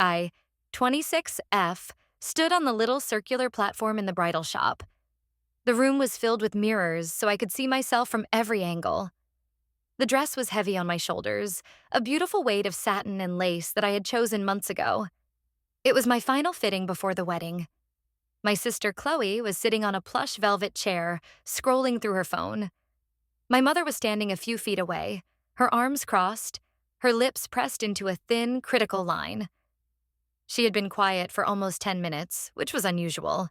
I, 26F, stood on the little circular platform in the bridal shop. The room was filled with mirrors, so I could see myself from every angle. The dress was heavy on my shoulders, a beautiful weight of satin and lace that I had chosen months ago. It was my final fitting before the wedding. My sister Chloe was sitting on a plush velvet chair, scrolling through her phone. My mother was standing a few feet away, her arms crossed, her lips pressed into a thin, critical line. She had been quiet for almost 10 minutes, which was unusual.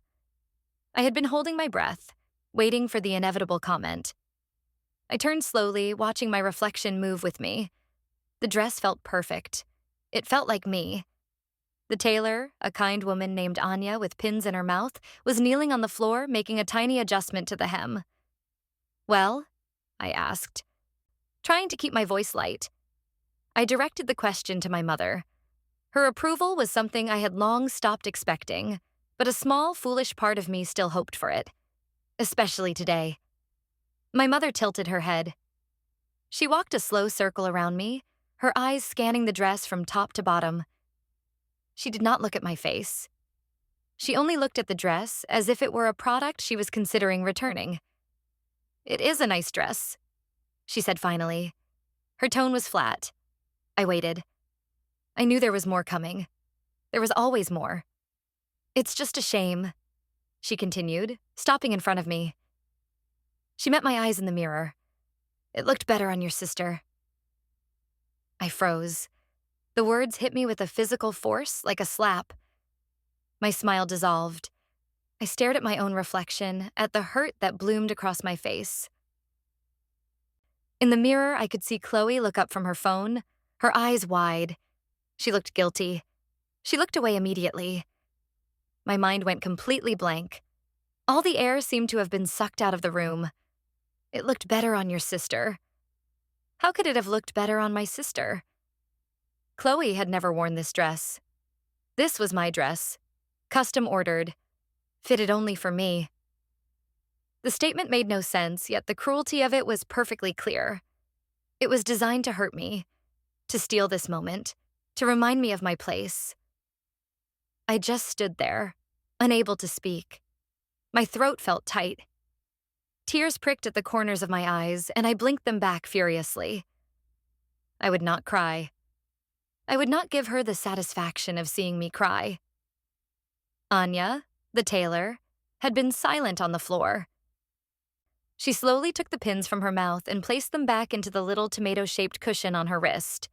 I had been holding my breath, waiting for the inevitable comment. I turned slowly, watching my reflection move with me. The dress felt perfect. It felt like me. The tailor, a kind woman named Anya with pins in her mouth, was kneeling on the floor, making a tiny adjustment to the hem. "Well?" I asked, trying to keep my voice light. I directed the question to my mother. Her approval was something I had long stopped expecting, but a small, foolish part of me still hoped for it, especially today. My mother tilted her head. She walked a slow circle around me, her eyes scanning the dress from top to bottom. She did not look at my face. She only looked at the dress as if it were a product she was considering returning. "It is a nice dress," she said finally. Her tone was flat. I waited. I knew there was more coming. There was always more. "It's just a shame," she continued, stopping in front of me. She met my eyes in the mirror. "It looked better on your sister." I froze. The words hit me with a physical force, like a slap. My smile dissolved. I stared at my own reflection, at the hurt that bloomed across my face. In the mirror, I could see Chloe look up from her phone, her eyes wide. She looked guilty. She looked away immediately. My mind went completely blank. All the air seemed to have been sucked out of the room. "It looked better on your sister." How could it have looked better on my sister? Chloe had never worn this dress. This was my dress, custom ordered, fitted only for me. The statement made no sense, yet the cruelty of it was perfectly clear. It was designed to hurt me, to steal this moment, to remind me of my place. I just stood there, unable to speak. My throat felt tight. Tears pricked at the corners of my eyes, and I blinked them back furiously. I would not cry. I would not give her the satisfaction of seeing me cry. Anya, the tailor, had been silent on the floor. She slowly took the pins from her mouth and placed them back into the little tomato-shaped cushion on her wrist.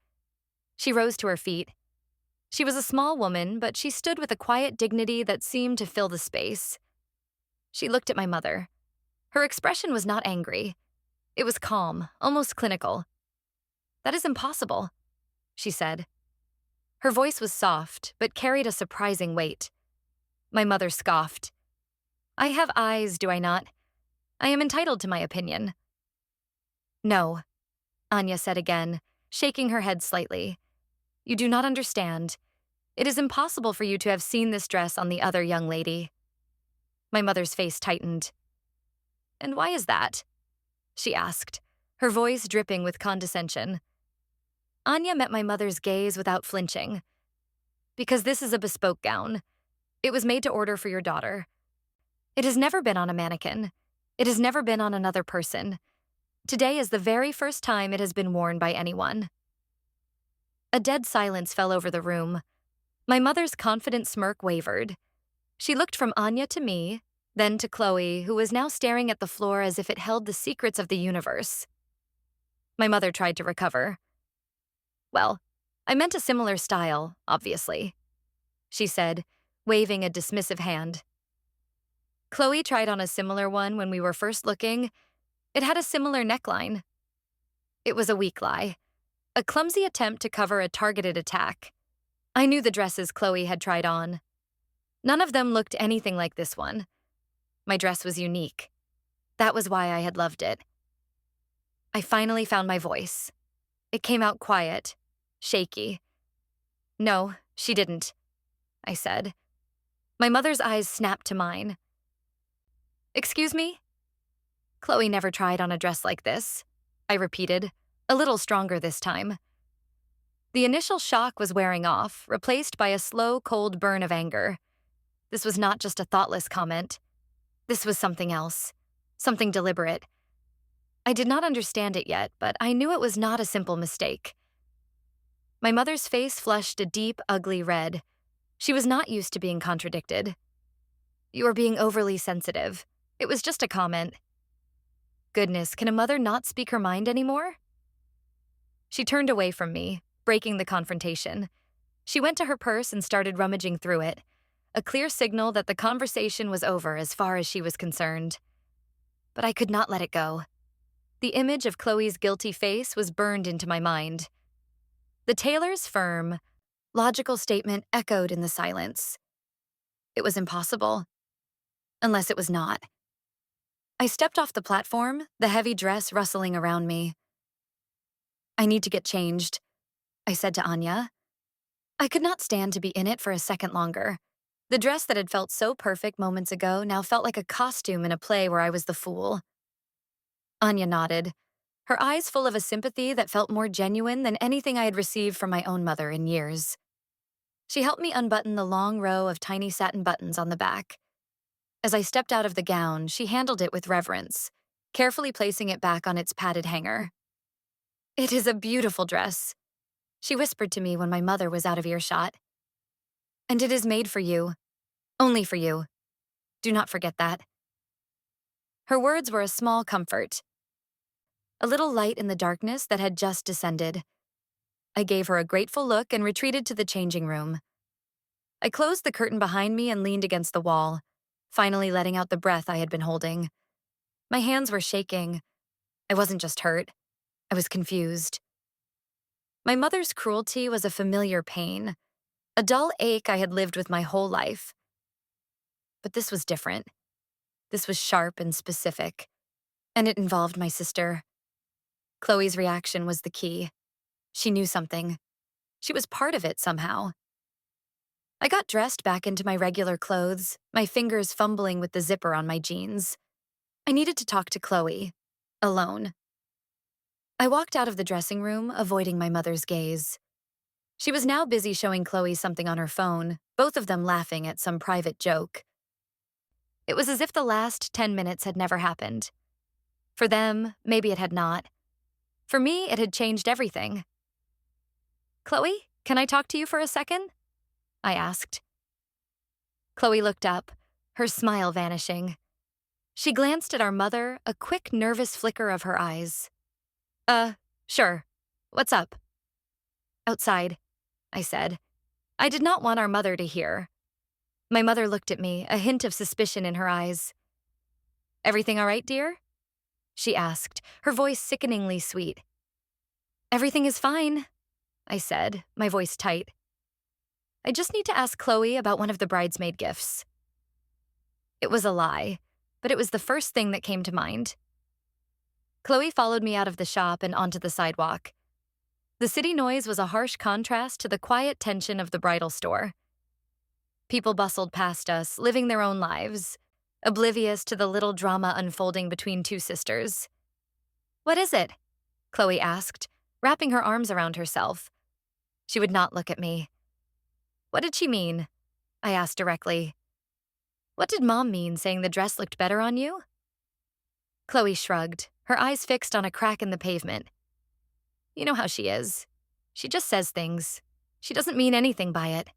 She rose to her feet. She was a small woman, but she stood with a quiet dignity that seemed to fill the space. She looked at my mother. Her expression was not angry. It was calm, almost clinical. "That is impossible," she said. Her voice was soft, but carried a surprising weight. My mother scoffed. "I have eyes, do I not? I am entitled to my opinion." "No," Anya said again, shaking her head slightly. "You do not understand. It is impossible for you to have seen this dress on the other young lady." My mother's face tightened. "And why is that?" she asked, her voice dripping with condescension. Anya met my mother's gaze without flinching. "Because this is a bespoke gown. It was made to order for your daughter. It has never been on a mannequin. It has never been on another person. Today is the very first time it has been worn by anyone." A dead silence fell over the room. My mother's confident smirk wavered. She looked from Anya to me, then to Chloe, who was now staring at the floor as if it held the secrets of the universe. My mother tried to recover. "Well, I meant a similar style, obviously," she said, waving a dismissive hand. "Chloe tried on a similar one when we were first looking. It had a similar neckline." It was a weak lie, a clumsy attempt to cover a targeted attack. I knew the dresses Chloe had tried on. None of them looked anything like this one. My dress was unique. That was why I had loved it. I finally found my voice. It came out quiet, shaky. "No, she didn't," I said. My mother's eyes snapped to mine. "Excuse me?" "Chloe never tried on a dress like this," I repeated, a little stronger this time. The initial shock was wearing off, replaced by a slow, cold burn of anger. This was not just a thoughtless comment. This was something else. Something deliberate. I did not understand it yet, but I knew it was not a simple mistake. My mother's face flushed a deep, ugly red. She was not used to being contradicted. "You are being overly sensitive. It was just a comment." Goodness, can a mother not speak her mind anymore? She turned away from me, breaking the confrontation. She went to her purse and started rummaging through it, a clear signal that the conversation was over as far as she was concerned. But I could not let it go. The image of Chloe's guilty face was burned into my mind. The tailor's firm, logical statement echoed in the silence. It was impossible. Unless it was not. I stepped off the platform, the heavy dress rustling around me. "I need to get changed," I said to Anya. I could not stand to be in it for a second longer. The dress that had felt so perfect moments ago now felt like a costume in a play where I was the fool. Anya nodded, her eyes full of a sympathy that felt more genuine than anything I had received from my own mother in years. She helped me unbutton the long row of tiny satin buttons on the back. As I stepped out of the gown, she handled it with reverence, carefully placing it back on its padded hanger. "It is a beautiful dress," she whispered to me when my mother was out of earshot. "And it is made for you. Only for you. Do not forget that." Her words were a small comfort, a little light in the darkness that had just descended. I gave her a grateful look and retreated to the changing room. I closed the curtain behind me and leaned against the wall, finally letting out the breath I had been holding. My hands were shaking. I wasn't just hurt. I was confused. My mother's cruelty was a familiar pain, a dull ache I had lived with my whole life. But this was different. This was sharp and specific, and it involved my sister. Chloe's reaction was the key. She knew something. She was part of it somehow. I got dressed back into my regular clothes, my fingers fumbling with the zipper on my jeans. I needed to talk to Chloe, alone. I walked out of the dressing room, avoiding my mother's gaze. She was now busy showing Chloe something on her phone, both of them laughing at some private joke. It was as if the last 10 minutes had never happened. For them, maybe it had not. For me, it had changed everything. "Chloe, can I talk to you for a second?" I asked. Chloe looked up, her smile vanishing. She glanced at our mother, a quick, nervous flicker of her eyes. Sure. What's up?" "Outside," I said. I did not want our mother to hear. My mother looked at me, a hint of suspicion in her eyes. "Everything all right, dear?" she asked, her voice sickeningly sweet. "Everything is fine," I said, my voice tight. "I just need to ask Chloe about one of the bridesmaid gifts." It was a lie, but it was the first thing that came to mind. Chloe followed me out of the shop and onto the sidewalk. The city noise was a harsh contrast to the quiet tension of the bridal store. People bustled past us, living their own lives, oblivious to the little drama unfolding between two sisters. "What is it?" Chloe asked, wrapping her arms around herself. She would not look at me. "What did she mean?" I asked directly. "What did Mom mean saying the dress looked better on you?" Chloe shrugged, her eyes fixed on a crack in the pavement. "You know how she is. She just says things. She doesn't mean anything by it."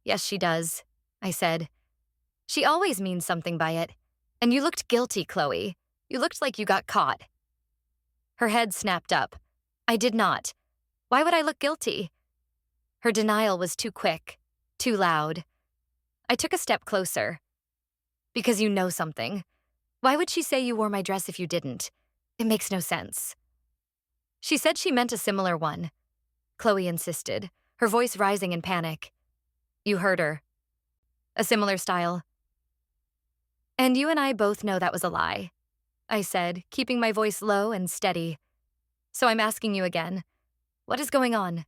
"Yes, she does," I said. "She always means something by it. And you looked guilty, Chloe. You looked like you got caught." Her head snapped up. I did not. Why would I look guilty? Her denial was too quick, too loud. I took a step closer. "Because you know something. Why would she say you wore my dress if you didn't? It makes no sense." She said she meant a similar one. Chloe insisted, her voice rising in panic. "You heard her. A similar style." "And you and I both know that was a lie," I said, keeping my voice low and steady. "So I'm asking you again. What is going on?"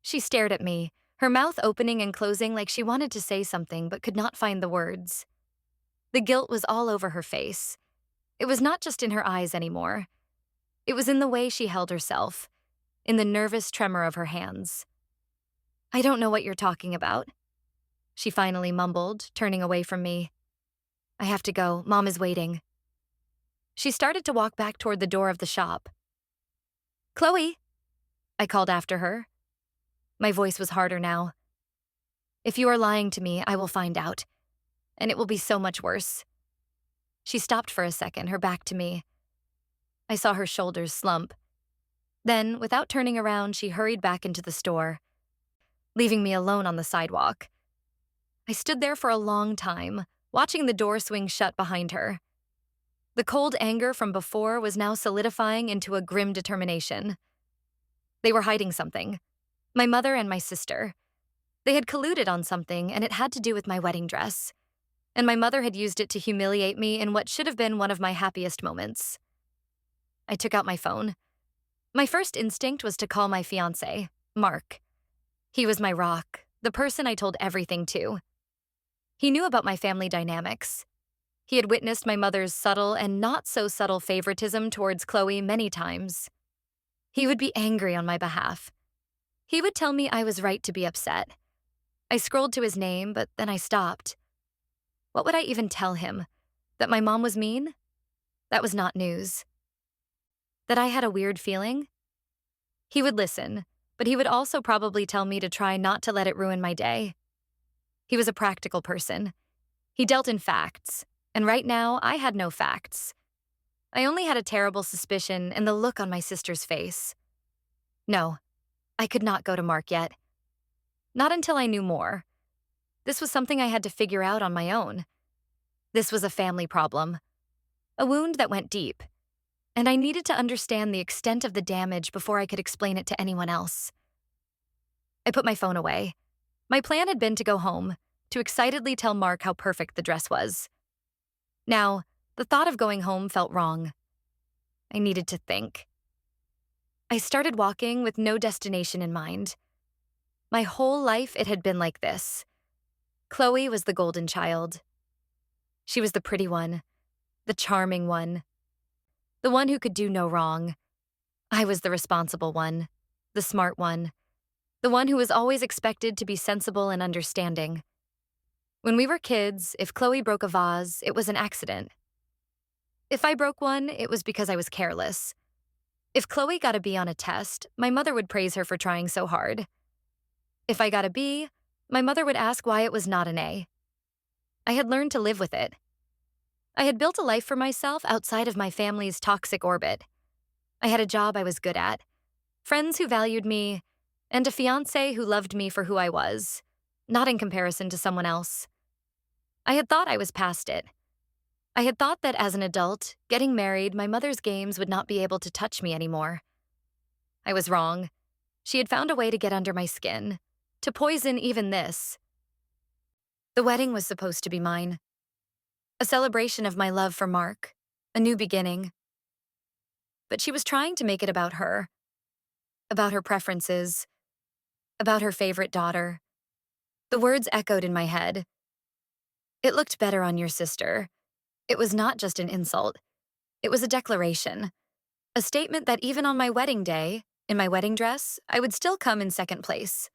She stared at me, her mouth opening and closing like she wanted to say something but could not find the words. The guilt was all over her face. It was not just in her eyes anymore. It was in the way she held herself, in the nervous tremor of her hands. "I don't know what you're talking about," she finally mumbled, turning away from me. "I have to go. Mom is waiting." She started to walk back toward the door of the shop. "Chloe," I called after her. My voice was harder now. "If you are lying to me, I will find out, and it will be so much worse." She stopped for a second, her back to me. I saw her shoulders slump. Then, without turning around, she hurried back into the store, leaving me alone on the sidewalk. I stood there for a long time, watching the door swing shut behind her. The cold anger from before was now solidifying into a grim determination. They were hiding something. My mother and my sister. They had colluded on something, and it had to do with my wedding dress. And my mother had used it to humiliate me in what should have been one of my happiest moments. I took out my phone. My first instinct was to call my fiancé, Mark. He was my rock, the person I told everything to. He knew about my family dynamics. He had witnessed my mother's subtle and not so subtle favoritism towards Chloe many times. He would be angry on my behalf. He would tell me I was right to be upset. I scrolled to his name, but then I stopped. What would I even tell him? That my mom was mean? That was not news. That I had a weird feeling? He would listen, but he would also probably tell me to try not to let it ruin my day. He was a practical person. He dealt in facts, and right now I had no facts. I only had a terrible suspicion and the look on my sister's face. No, I could not go to Mark yet. Not until I knew more. This was something I had to figure out on my own. This was a family problem, a wound that went deep, and I needed to understand the extent of the damage before I could explain it to anyone else. I put my phone away. My plan had been to go home, to excitedly tell Mark how perfect the dress was. Now, the thought of going home felt wrong. I needed to think. I started walking with no destination in mind. My whole life it had been like this. Chloe was the golden child. She was the pretty one, the charming one, the one who could do no wrong. I was the responsible one, the smart one, the one who was always expected to be sensible and understanding. When we were kids, if Chloe broke a vase, it was an accident. If I broke one, it was because I was careless. If Chloe got a B on a test, my mother would praise her for trying so hard. If I got a B, my mother would ask why it was not an A. I had learned to live with it. I had built a life for myself outside of my family's toxic orbit. I had a job I was good at, friends who valued me, and a fiancé who loved me for who I was, not in comparison to someone else. I had thought I was past it. I had thought that as an adult, getting married, my mother's games would not be able to touch me anymore. I was wrong. She had found a way to get under my skin, to poison even this. The wedding was supposed to be mine. A celebration of my love for Mark, a new beginning. But she was trying to make it about her preferences, about her favorite daughter. The words echoed in my head. "It looked better on your sister." It was not just an insult. It was a declaration. A statement that even on my wedding day, in my wedding dress, I would still come in second place.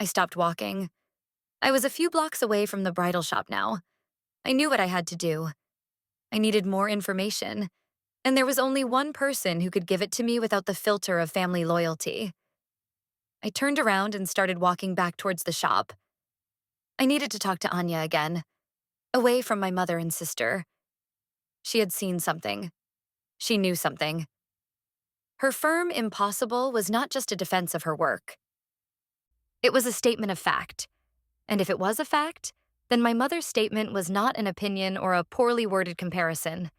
I stopped walking. I was a few blocks away from the bridal shop now. I knew what I had to do. I needed more information, and there was only one person who could give it to me without the filter of family loyalty. I turned around and started walking back towards the shop. I needed to talk to Anya again, away from my mother and sister. She had seen something. She knew something. Her firm impossible was not just a defense of her work. It was a statement of fact. And if it was a fact, then my mother's statement was not an opinion or a poorly worded comparison.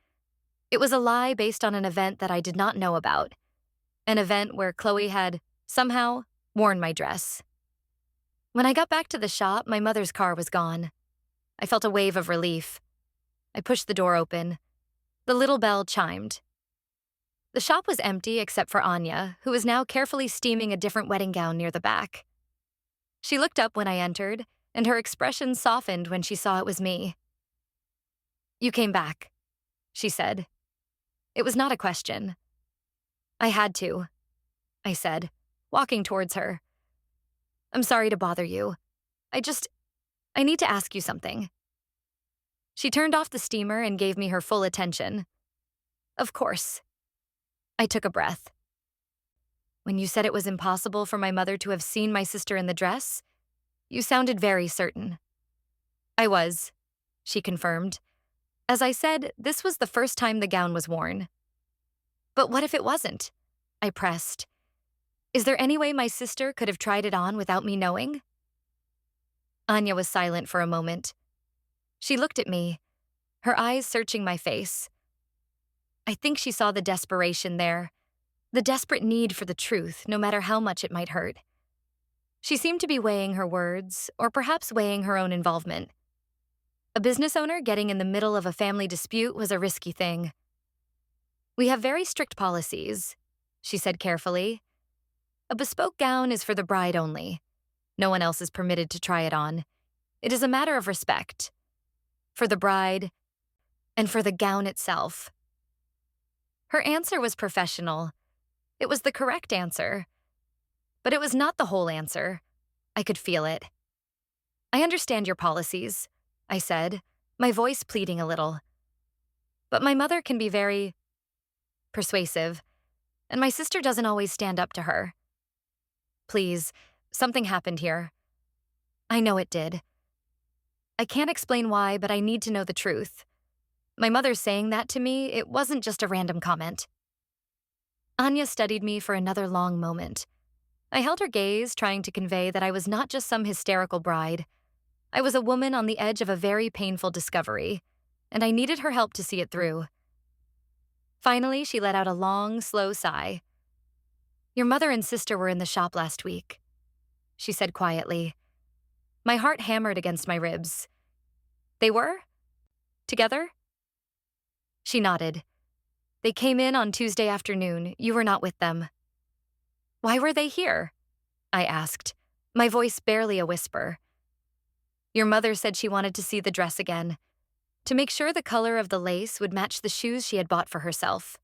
It was a lie based on an event that I did not know about. An event where Chloe had, somehow, worn my dress. When I got back to the shop, my mother's car was gone. I felt a wave of relief. I pushed the door open. The little bell chimed. The shop was empty except for Anya, who was now carefully steaming a different wedding gown near the back. She looked up when I entered, and her expression softened when she saw it was me. "You came back," she said. It was not a question. I had to. I said, walking towards her. I'm sorry to bother you. I need to ask you something. She turned off the steamer and gave me her full attention. Of course. I took a breath. When you said it was impossible for my mother to have seen my sister in the dress, you sounded very certain. I was, she confirmed. As I said, this was the first time the gown was worn. But what if it wasn't? I pressed. Is there any way my sister could have tried it on without me knowing? Anya was silent for a moment. She looked at me, her eyes searching my face. I think she saw the desperation there, the desperate need for the truth, no matter how much it might hurt. She seemed to be weighing her words, or perhaps weighing her own involvement. A business owner getting in the middle of a family dispute was a risky thing. We have very strict policies, she said carefully. A bespoke gown is for the bride only. No one else is permitted to try it on. It is a matter of respect. For the bride, and for the gown itself. Her answer was professional. It was the correct answer. But it was not the whole answer. I could feel it. I understand your policies, I said, my voice pleading a little. But my mother can be very persuasive, and my sister doesn't always stand up to her. Please, something happened here. I know it did. I can't explain why, but I need to know the truth. My mother saying that to me, it wasn't just a random comment. Anya studied me for another long moment. I held her gaze, trying to convey that I was not just some hysterical bride. I was a woman on the edge of a very painful discovery, and I needed her help to see it through. Finally, she let out a long, slow sigh. Your mother and sister were in the shop last week, she said quietly. My heart hammered against my ribs. They were? Together? She nodded. They came in on Tuesday afternoon. You were not with them. Why were they here? I asked, my voice barely a whisper. Your mother said she wanted to see the dress again, to make sure the color of the lace would match the shoes she had bought for herself.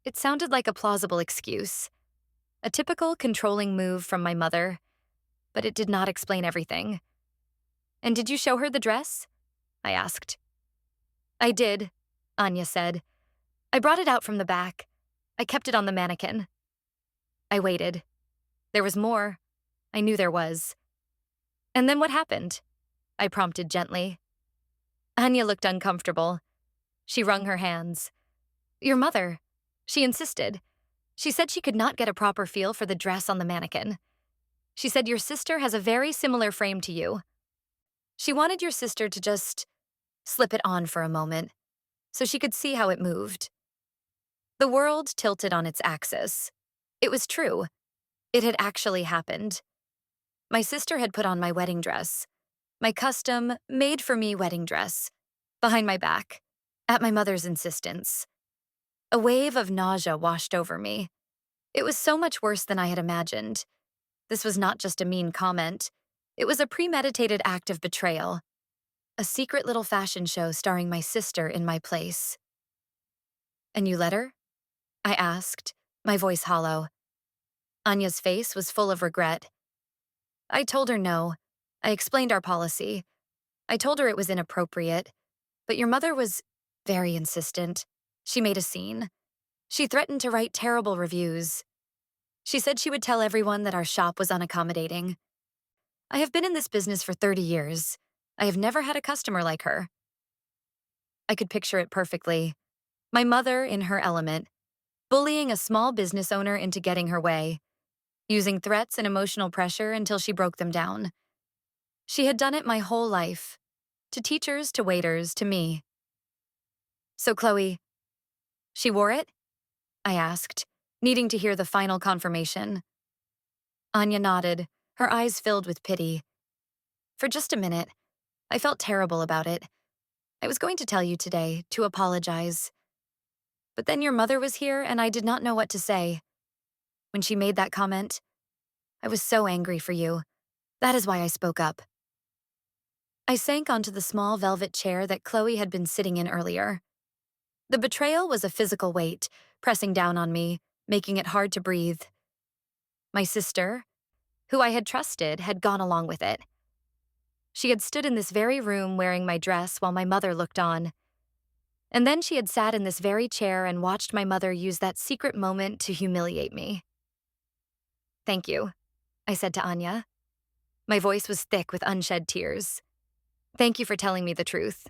It sounded like a plausible excuse, a typical controlling move from my mother, but it did not explain everything. And did you show her the dress? I asked. I did, Anya said. I brought it out from the back. I kept it on the mannequin. I waited. There was more. I knew there was. And then what happened? I prompted gently. Anya looked uncomfortable. She wrung her hands. Your mother. She insisted. She said she could not get a proper feel for the dress on the mannequin. She said your sister has a very similar frame to you. She wanted your sister to just slip it on for a moment, so she could see how it moved. The world tilted on its axis. It was true. It had actually happened. My sister had put on my wedding dress, my custom, made-for-me wedding dress, behind my back, at my mother's insistence. A wave of nausea washed over me. It was so much worse than I had imagined. This was not just a mean comment. It was a premeditated act of betrayal. A secret little fashion show starring my sister in my place. And you let her? I asked, my voice hollow. Anya's face was full of regret. I told her no. I explained our policy. I told her it was inappropriate. But your mother was very insistent. She made a scene. She threatened to write terrible reviews. She said she would tell everyone that our shop was unaccommodating. I have been in this business for 30 years. I have never had a customer like her. I could picture it perfectly. My mother in her element, bullying a small business owner into getting her way, using threats and emotional pressure until she broke them down. She had done it my whole life, to teachers, to waiters, to me. So Chloe, she wore it? I asked, needing to hear the final confirmation. Anya nodded, her eyes filled with pity. For just a minute, I felt terrible about it. I was going to tell you today, to apologize. But then your mother was here and I did not know what to say. When she made that comment, I was so angry for you. That is why I spoke up. I sank onto the small velvet chair that Chloe had been sitting in earlier. The betrayal was a physical weight, pressing down on me, making it hard to breathe. My sister, who I had trusted, had gone along with it. She had stood in this very room wearing my dress while my mother looked on. And then she had sat in this very chair and watched my mother use that secret moment to humiliate me. "Thank you," I said to Anya. My voice was thick with unshed tears. "Thank you for telling me the truth."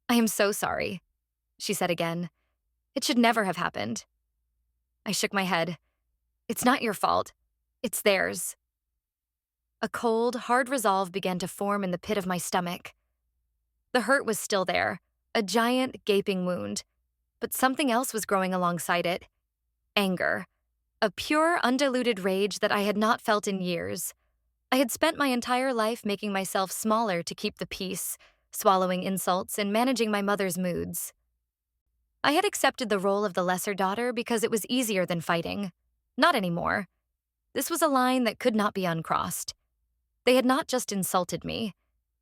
"I am so sorry," she said again. "It should never have happened." I shook my head. "It's not your fault. It's theirs." A cold, hard resolve began to form in the pit of my stomach. The hurt was still there, a giant, gaping wound, but something else was growing alongside it. Anger. A pure, undiluted rage that I had not felt in years. I had spent my entire life making myself smaller to keep the peace, swallowing insults and managing my mother's moods. I had accepted the role of the lesser daughter because it was easier than fighting. Not anymore. This was a line that could not be uncrossed. They had not just insulted me.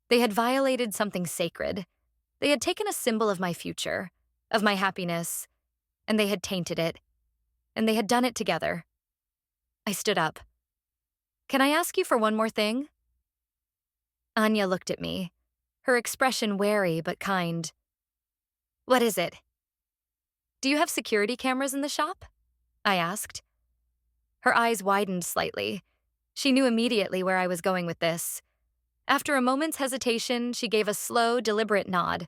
They had violated something sacred. They had taken a symbol of my future, of my happiness, and they had tainted it. And they had done it together. I stood up. "Can I ask you for one more thing?" Anya looked at me, her expression wary but kind. "What is it?" "Do you have security cameras in the shop?" I asked. Her eyes widened slightly. She knew immediately where I was going with this. After a moment's hesitation, she gave a slow, deliberate nod.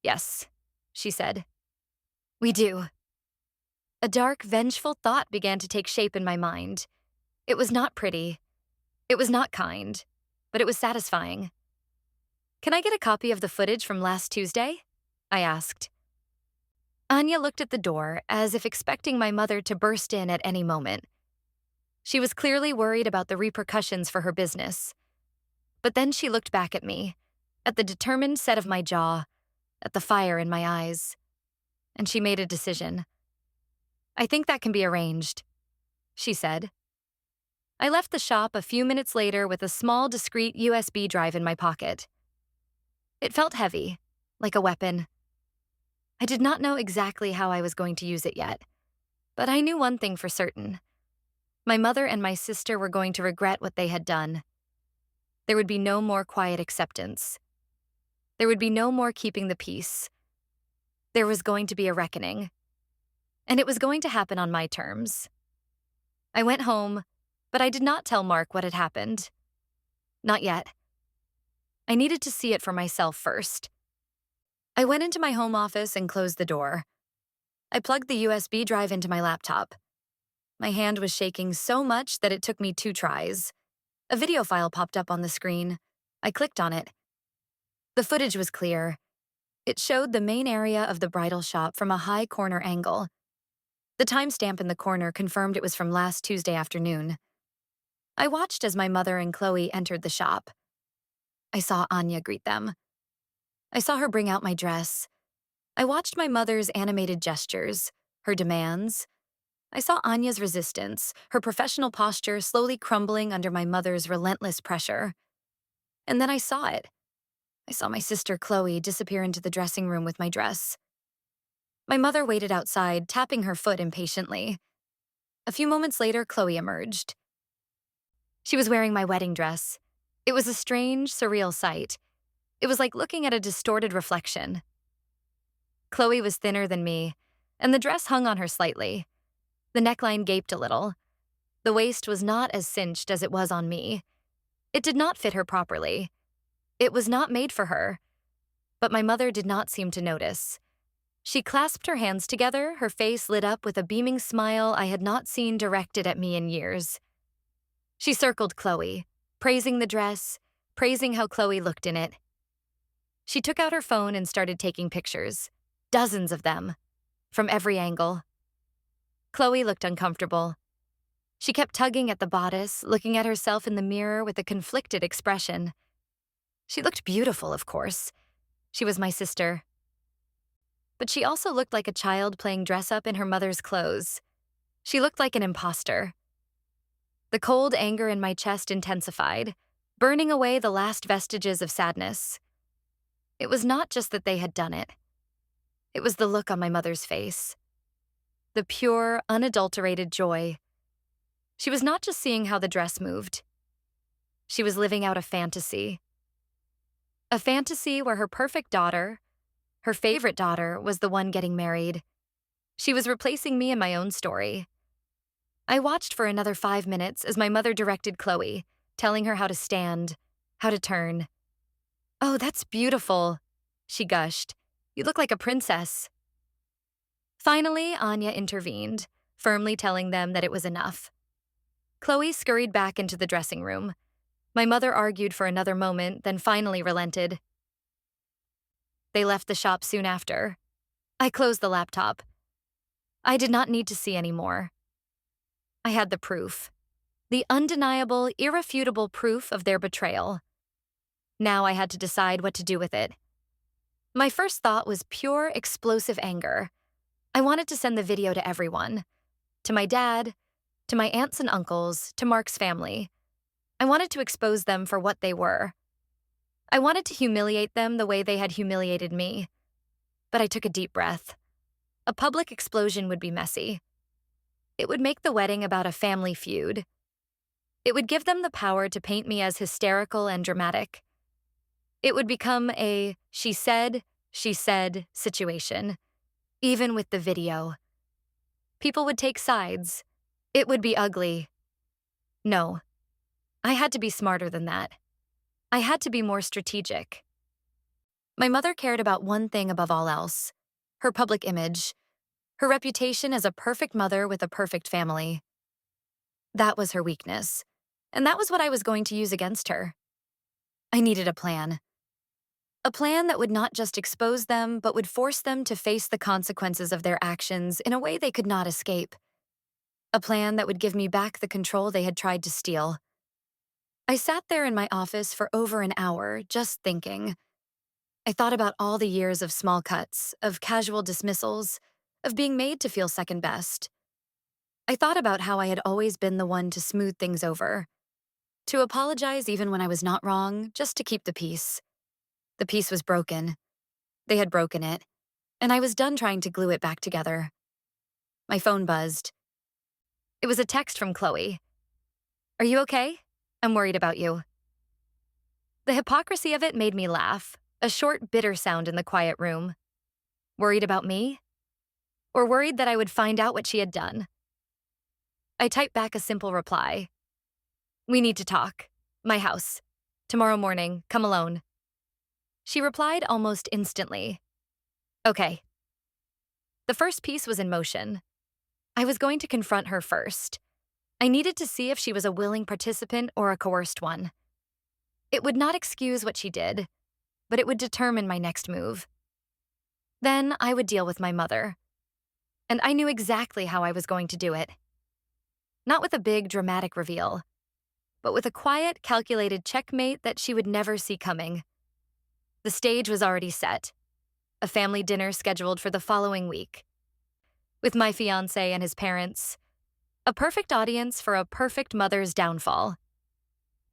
"Yes," she said. "We do." A dark, vengeful thought began to take shape in my mind. It was not pretty. It was not kind, but it was satisfying. "Can I get a copy of the footage from last Tuesday?" I asked. Anya looked at the door as if expecting my mother to burst in at any moment. She was clearly worried about the repercussions for her business. But then she looked back at me, at the determined set of my jaw, at the fire in my eyes, and she made a decision. "I think that can be arranged," she said. I left the shop a few minutes later with a small, discreet USB drive in my pocket. It felt heavy, like a weapon. I did not know exactly how I was going to use it yet, but I knew one thing for certain. My mother and my sister were going to regret what they had done. There would be no more quiet acceptance. There would be no more keeping the peace. There was going to be a reckoning. And it was going to happen on my terms. I went home, but I did not tell Mark what had happened. Not yet. I needed to see it for myself first. I went into my home office and closed the door. I plugged the USB drive into my laptop. My hand was shaking so much that it took me 2 tries. A video file popped up on the screen. I clicked on it. The footage was clear. It showed the main area of the bridal shop from a high corner angle. The timestamp in the corner confirmed it was from last Tuesday afternoon. I watched as my mother and Chloe entered the shop. I saw Anya greet them. I saw her bring out my dress. I watched my mother's animated gestures, her demands. I saw Anya's resistance, her professional posture slowly crumbling under my mother's relentless pressure. And then I saw it. I saw my sister Chloe disappear into the dressing room with my dress. My mother waited outside, tapping her foot impatiently. A few moments later, Chloe emerged. She was wearing my wedding dress. It was a strange, surreal sight. It was like looking at a distorted reflection. Chloe was thinner than me, and the dress hung on her slightly. The neckline gaped a little. The waist was not as cinched as it was on me. It did not fit her properly. It was not made for her. But my mother did not seem to notice. She clasped her hands together, her face lit up with a beaming smile I had not seen directed at me in years. She circled Chloe, praising the dress, praising how Chloe looked in it. She took out her phone and started taking pictures, dozens of them, from every angle. Chloe looked uncomfortable. She kept tugging at the bodice, looking at herself in the mirror with a conflicted expression. She looked beautiful, of course. She was my sister. But she also looked like a child playing dress-up in her mother's clothes. She looked like an imposter. The cold anger in my chest intensified, burning away the last vestiges of sadness. It was not just that they had done it. It was the look on my mother's face. The pure, unadulterated joy. She was not just seeing how the dress moved. She was living out a fantasy. A fantasy where her perfect daughter, her favorite daughter, was the one getting married. She was replacing me in my own story. I watched for another 5 minutes as my mother directed Chloe, telling her how to stand, how to turn. "Oh, that's beautiful," she gushed. "You look like a princess." Finally, Anya intervened, firmly telling them that it was enough. Chloe scurried back into the dressing room. My mother argued for another moment, then finally relented. They left the shop soon after. I closed the laptop. I did not need to see any more. I had the proof. The undeniable, irrefutable proof of their betrayal. Now I had to decide what to do with it. My first thought was pure, explosive anger. I wanted to send the video to everyone. To my dad, to my aunts and uncles, to Mark's family. I wanted to expose them for what they were. I wanted to humiliate them the way they had humiliated me. But I took a deep breath. A public explosion would be messy. It would make the wedding about a family feud. It would give them the power to paint me as hysterical and dramatic. It would become a she said situation, even with the video. People would take sides. It would be ugly. No, I had to be smarter than that. I had to be more strategic. My mother cared about one thing above all else: her public image, her reputation as a perfect mother with a perfect family. That was her weakness, and that was what I was going to use against her. I needed a plan. A plan that would not just expose them, but would force them to face the consequences of their actions in a way they could not escape. A plan that would give me back the control they had tried to steal. I sat there in my office for over an hour, just thinking. I thought about all the years of small cuts, of casual dismissals, of being made to feel second best. I thought about how I had always been the one to smooth things over, to apologize even when I was not wrong, just to keep the peace. The peace was broken. They had broken it, and I was done trying to glue it back together. My phone buzzed. It was a text from Chloe. "Are you okay? I'm worried about you." The hypocrisy of it made me laugh, a short, bitter sound in the quiet room. Worried about me? Or worried that I would find out what she had done? I typed back a simple reply. "We need to talk. My house. Tomorrow morning, come alone." She replied almost instantly. "Okay." The first piece was in motion. I was going to confront her first. I needed to see if she was a willing participant or a coerced one. It would not excuse what she did, but it would determine my next move. Then I would deal with my mother. And I knew exactly how I was going to do it. Not with a big, dramatic reveal, but with a quiet, calculated checkmate that she would never see coming. The stage was already set. A family dinner scheduled for the following week. With my fiancé and his parents. A perfect audience for a perfect mother's downfall.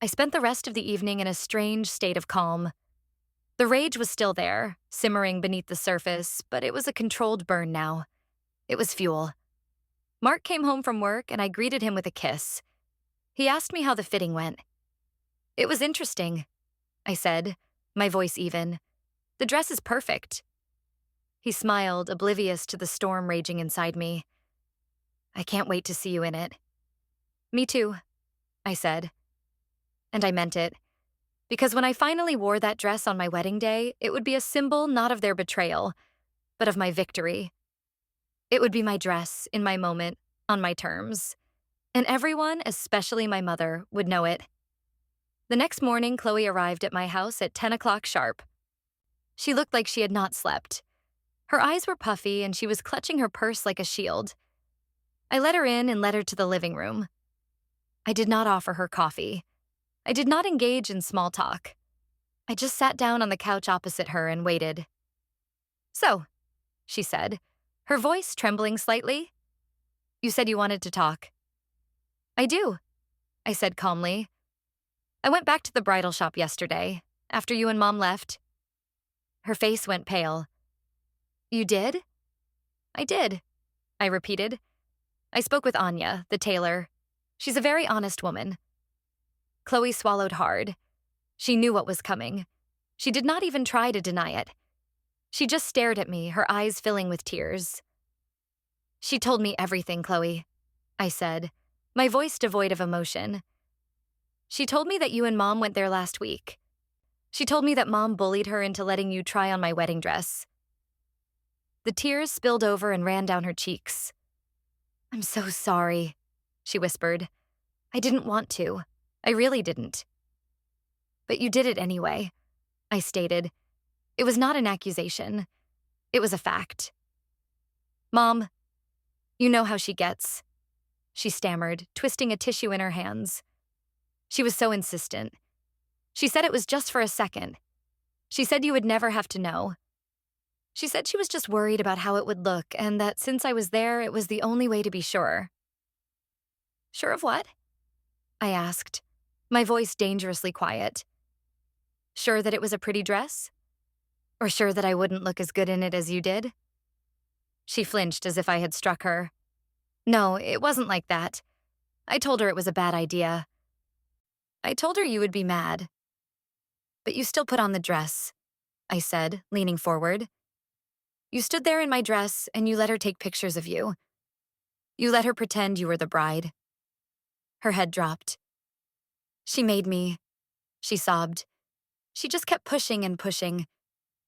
I spent the rest of the evening in a strange state of calm. The rage was still there, simmering beneath the surface, but it was a controlled burn now. It was fuel. Mark came home from work, and I greeted him with a kiss. He asked me how the fitting went. "It was interesting," I said, my voice even. "The dress is perfect." He smiled, oblivious to the storm raging inside me. "I can't wait to see you in it." "Me too," I said. And I meant it. Because when I finally wore that dress on my wedding day, it would be a symbol not of their betrayal, but of my victory. It would be my dress, in my moment, on my terms. And everyone, especially my mother, would know it. The next morning, Chloe arrived at my house at 10 o'clock sharp. She looked like she had not slept. Her eyes were puffy, and she was clutching her purse like a shield. I let her in and led her to the living room. I did not offer her coffee. I did not engage in small talk. I just sat down on the couch opposite her and waited. "So," she said, her voice trembling slightly. "You said you wanted to talk." "I do," I said calmly. "I went back to the bridal shop yesterday, after you and Mom left." Her face went pale. "You did?" "I did," I repeated. "I spoke with Anya, the tailor. She's a very honest woman. Chloe swallowed hard. She knew what was coming. She did not even try to deny it. She just stared at me, her eyes filling with tears. She told me everything, Chloe, I said, my voice devoid of emotion. She told me that you and Mom went there last week. She told me that Mom bullied her into letting you try on my wedding dress. The tears spilled over and ran down her cheeks. I'm so sorry, she whispered. I didn't want to. I really didn't. But you did it anyway, I stated. It was not an accusation. It was a fact. Mom, you know how she gets, she stammered, twisting a tissue in her hands. She was so insistent. She said it was just for a second. She said you would never have to know. She said she was just worried about how it would look and that since I was there, it was the only way to be sure. Sure of what? I asked, my voice dangerously quiet. Sure that it was a pretty dress? Or sure that I wouldn't look as good in it as you did? She flinched as if I had struck her. No, it wasn't like that. I told her it was a bad idea. I told her you would be mad. But you still put on the dress, I said, leaning forward. You stood there in my dress and you let her take pictures of you. You let her pretend you were the bride. Her head dropped. She made me, she sobbed. She just kept pushing and pushing.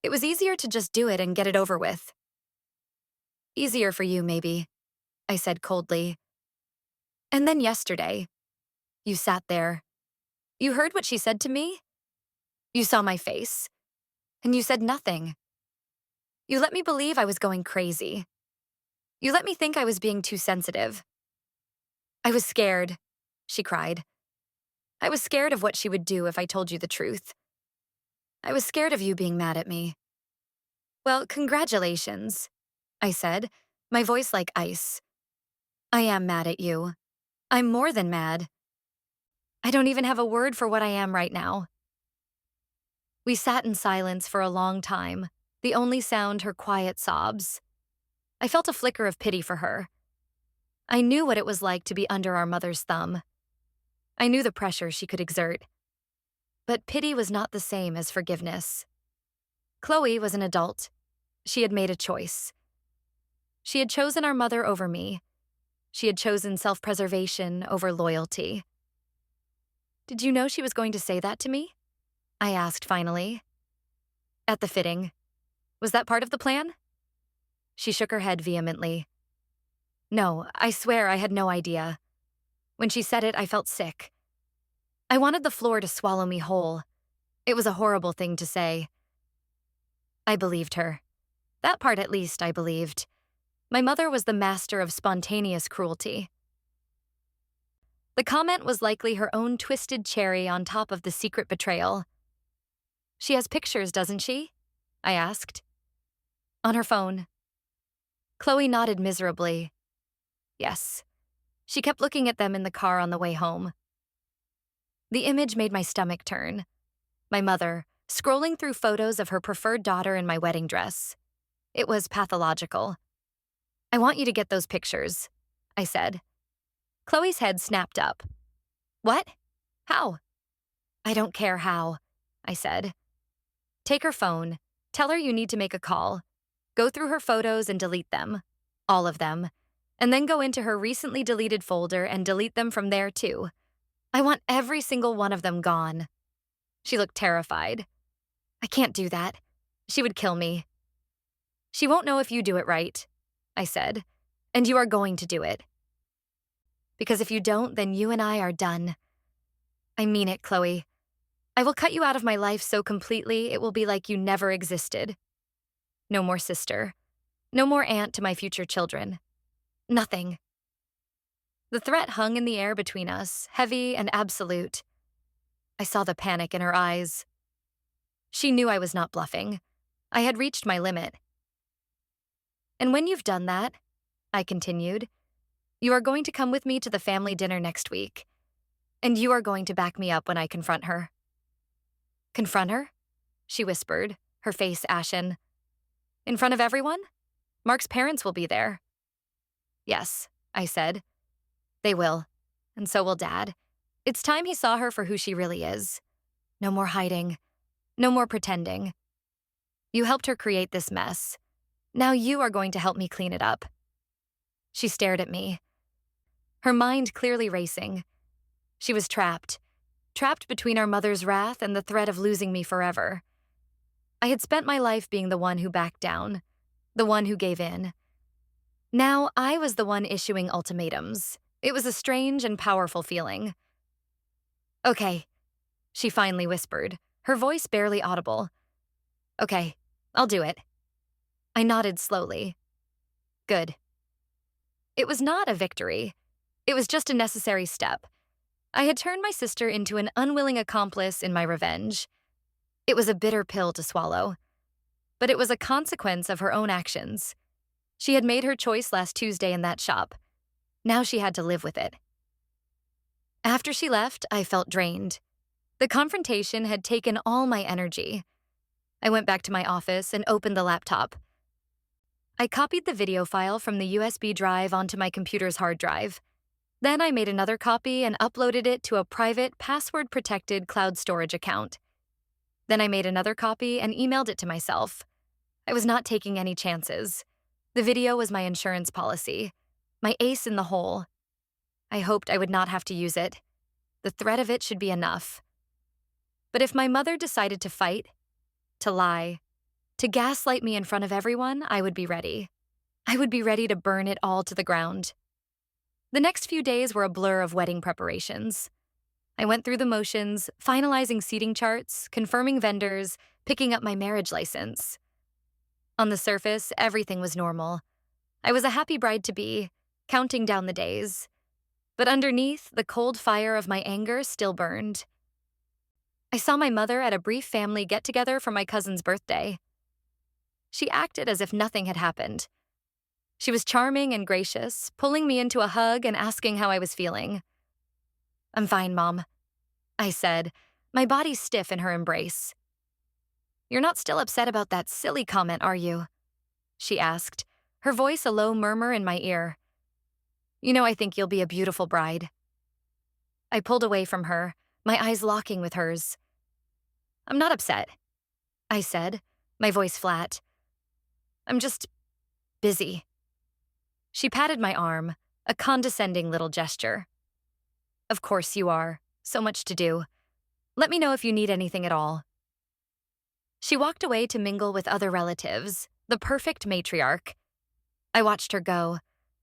It was easier to just do it and get it over with. Easier for you, maybe, I said coldly. And then yesterday, you sat there. You heard what she said to me? You saw my face. And you said nothing. You let me believe I was going crazy. You let me think I was being too sensitive. I was scared, she cried. I was scared of what she would do if I told you the truth. I was scared of you being mad at me. Well, congratulations, I said, my voice like ice. I am mad at you. I'm more than mad. I don't even have a word for what I am right now. We sat in silence for a long time, the only sound her quiet sobs. I felt a flicker of pity for her. I knew what it was like to be under our mother's thumb. I knew the pressure she could exert. But pity was not the same as forgiveness. Chloe was an adult. She had made a choice. She had chosen our mother over me. She had chosen self-preservation over loyalty. Did you know she was going to say that to me? I asked finally. At the fitting. Was that part of the plan? She shook her head vehemently. No, I swear I had no idea. When she said it, I felt sick. I wanted the floor to swallow me whole. It was a horrible thing to say. I believed her. That part at least I believed. My mother was the master of spontaneous cruelty. The comment was likely her own twisted cherry on top of the secret betrayal. She has pictures, doesn't she? I asked. On her phone. Chloe nodded miserably. Yes. She kept looking at them in the car on the way home. The image made my stomach turn. My mother, scrolling through photos of her preferred daughter in my wedding dress. It was pathological. I want you to get those pictures, I said. Chloe's head snapped up. What? How? I don't care how, I said. Take her phone. Tell her you need to make a call. Go through her photos and delete them. All of them. And then go into her recently deleted folder and delete them from there too. I want every single one of them gone. She looked terrified. I can't do that. She would kill me. She won't know if you do it right, I said. And you are going to do it. Because if you don't, then you and I are done. I mean it, Chloe. I will cut you out of my life so completely it will be like you never existed. No more sister. No more aunt to my future children. Nothing. The threat hung in the air between us, heavy and absolute. I saw the panic in her eyes. She knew I was not bluffing. I had reached my limit. And when you've done that, I continued, you are going to come with me to the family dinner next week. And you are going to back me up when I confront her. Confront her? She whispered, her face ashen. In front of everyone? Mark's parents will be there. Yes, I said. They will. and so will Dad. It's time he saw her for who she really is. No more hiding. No more pretending. You helped her create this mess. Now you are going to help me clean it up." She stared at me, her mind clearly racing. She was trapped between our mother's wrath and the threat of losing me forever. I had spent my life being the one who backed down, the one who gave in. Now I was the one issuing ultimatums. It was a strange and powerful feeling. "Okay," she finally whispered, her voice barely audible. "Okay, I'll do it." I nodded slowly. Good. It was not a victory. It was just a necessary step. I had turned my sister into an unwilling accomplice in my revenge. It was a bitter pill to swallow, but it was a consequence of her own actions. She had made her choice last Tuesday in that shop. Now she had to live with it. After she left, I felt drained. The confrontation had taken all my energy. I went back to my office and opened the laptop. I copied the video file from the USB drive onto my computer's hard drive. Then I made another copy and uploaded it to a private, password-protected cloud storage account. Then I made another copy and emailed it to myself. I was not taking any chances. The video was my insurance policy, my ace in the hole. I hoped I would not have to use it. The threat of it should be enough. But if my mother decided to fight, to lie, to gaslight me in front of everyone, I would be ready. I would be ready to burn it all to the ground. The next few days were a blur of wedding preparations. I went through the motions, finalizing seating charts, confirming vendors, picking up my marriage license. On the surface, everything was normal. I was a happy bride-to-be, counting down the days. But underneath, the cold fire of my anger still burned. I saw my mother at a brief family get-together for my cousin's birthday. She acted as if nothing had happened. She was charming and gracious, pulling me into a hug and asking how I was feeling. "I'm fine, Mom," I said, my body stiff in her embrace. "You're not still upset about that silly comment, are you?" she asked, her voice a low murmur in my ear. "You know I think you'll be a beautiful bride." I pulled away from her, my eyes locking with hers. "I'm not upset," I said, my voice flat. "I'm just busy." She patted my arm, a condescending little gesture. "Of course you are. So much to do. Let me know if you need anything at all." She walked away to mingle with other relatives, the perfect matriarch. I watched her go,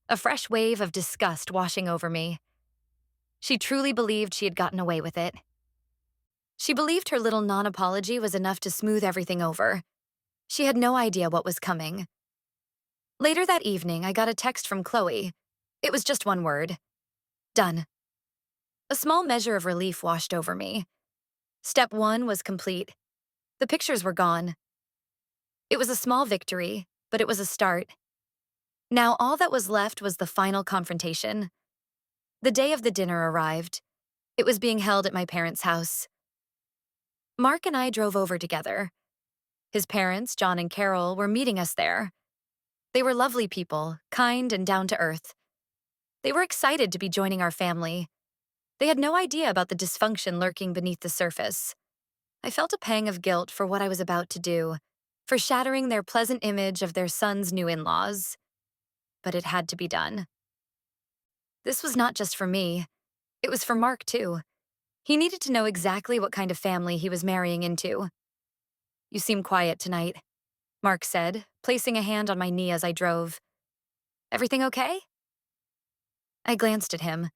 a fresh wave of disgust washing over me. She truly believed she had gotten away with it. She believed her little non-apology was enough to smooth everything over. She had no idea what was coming. Later that evening, I got a text from Chloe. It was just one word. Done. A small measure of relief washed over me. Step 1 was complete. The pictures were gone. It was a small victory, but it was a start. Now all that was left was the final confrontation. The day of the dinner arrived. It was being held at my parents' house. Mark and I drove over together. His parents, John and Carol, were meeting us there. They were lovely people, kind and down to earth. They were excited to be joining our family. They had no idea about the dysfunction lurking beneath the surface. I felt a pang of guilt for what I was about to do, for shattering their pleasant image of their son's new in-laws. But it had to be done. This was not just for me. It was for Mark, too. He needed to know exactly what kind of family he was marrying into. "You seem quiet tonight," Mark said, placing a hand on my knee as I drove. "Everything okay?" I glanced at him.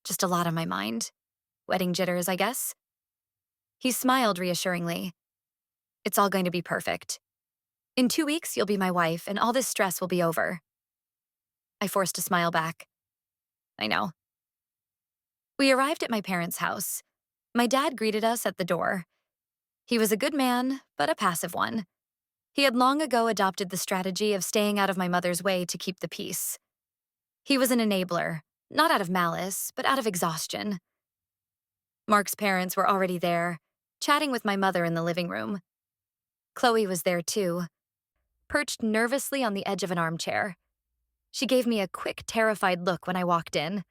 Just a lot on my mind. Wedding jitters, I guess. He smiled reassuringly. "It's all going to be perfect. In 2 weeks, you'll be my wife, and all this stress will be over." I forced a smile back. "I know." We arrived at my parents' house. My dad greeted us at the door. He was a good man, but a passive one. He had long ago adopted the strategy of staying out of my mother's way to keep the peace. He was an enabler, not out of malice, but out of exhaustion. Mark's parents were already there, chatting with my mother in the living room. Chloe was there too, perched nervously on the edge of an armchair. She gave me a quick, terrified look when I walked in.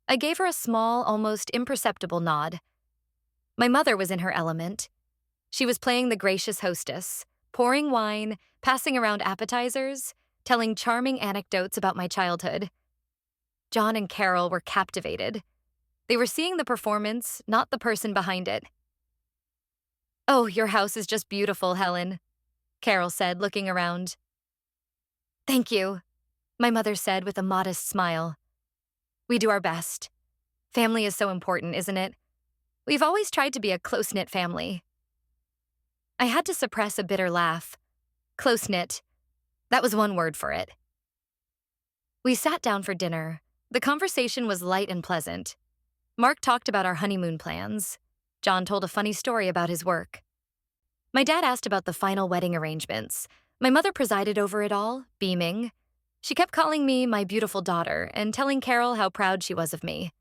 I gave her a small, almost imperceptible nod. My mother was in her element. She was playing the gracious hostess, pouring wine, passing around appetizers, telling charming anecdotes about my childhood. John and Carol were captivated. They were seeing the performance, not the person behind it. "Oh, your house is just beautiful, Helen," Carol said, looking around. "Thank you," my mother said with a modest smile. "We do our best. Family is so important, isn't it? We've always tried to be a close-knit family." I had to suppress a bitter laugh. Close-knit. That was one word for it. We sat down for dinner. The conversation was light and pleasant. Mark talked about our honeymoon plans. John told a funny story about his work. My dad asked about the final wedding arrangements. My mother presided over it all, beaming. She kept calling me my beautiful daughter and telling Carol how proud she was of me.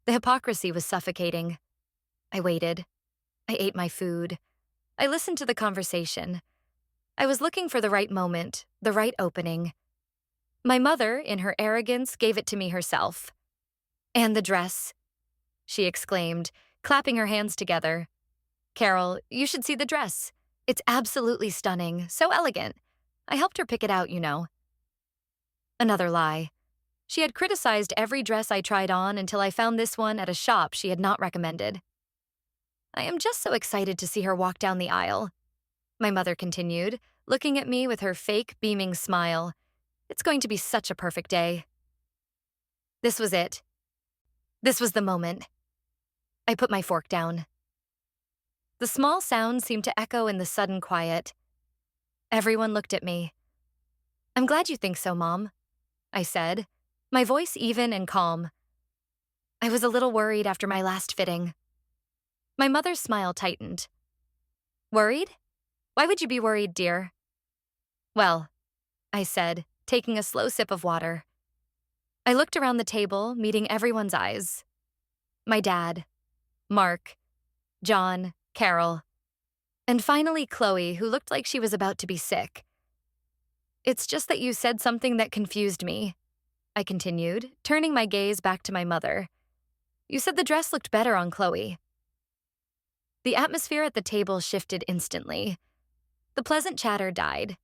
The hypocrisy was suffocating. I waited. I ate my food. I listened to the conversation. I was looking for the right moment, the right opening. My mother, in her arrogance, gave it to me herself. "And the dress," she exclaimed, clapping her hands together. "Carol, you should see the dress. It's absolutely stunning, so elegant. I helped her pick it out, you know." Another lie. She had criticized every dress I tried on until I found this one at a shop she had not recommended. "I am just so excited to see her walk down the aisle," my mother continued, looking at me with her fake, beaming smile. "It's going to be such a perfect day." This was it. This was the moment. I put my fork down. The small sound seemed to echo in the sudden quiet. Everyone looked at me. "I'm glad you think so, Mom," I said, my voice even and calm. "I was a little worried after my last fitting." My mother's smile tightened. "Worried? Why would you be worried, dear?" "Well," I said, taking a slow sip of water. I looked around the table, meeting everyone's eyes. My dad, Mark, John, Carol, and finally Chloe, who looked like she was about to be sick. "It's just that you said something that confused me," I continued, turning my gaze back to my mother. "You said the dress looked better on Chloe." The atmosphere at the table shifted instantly. The pleasant chatter died.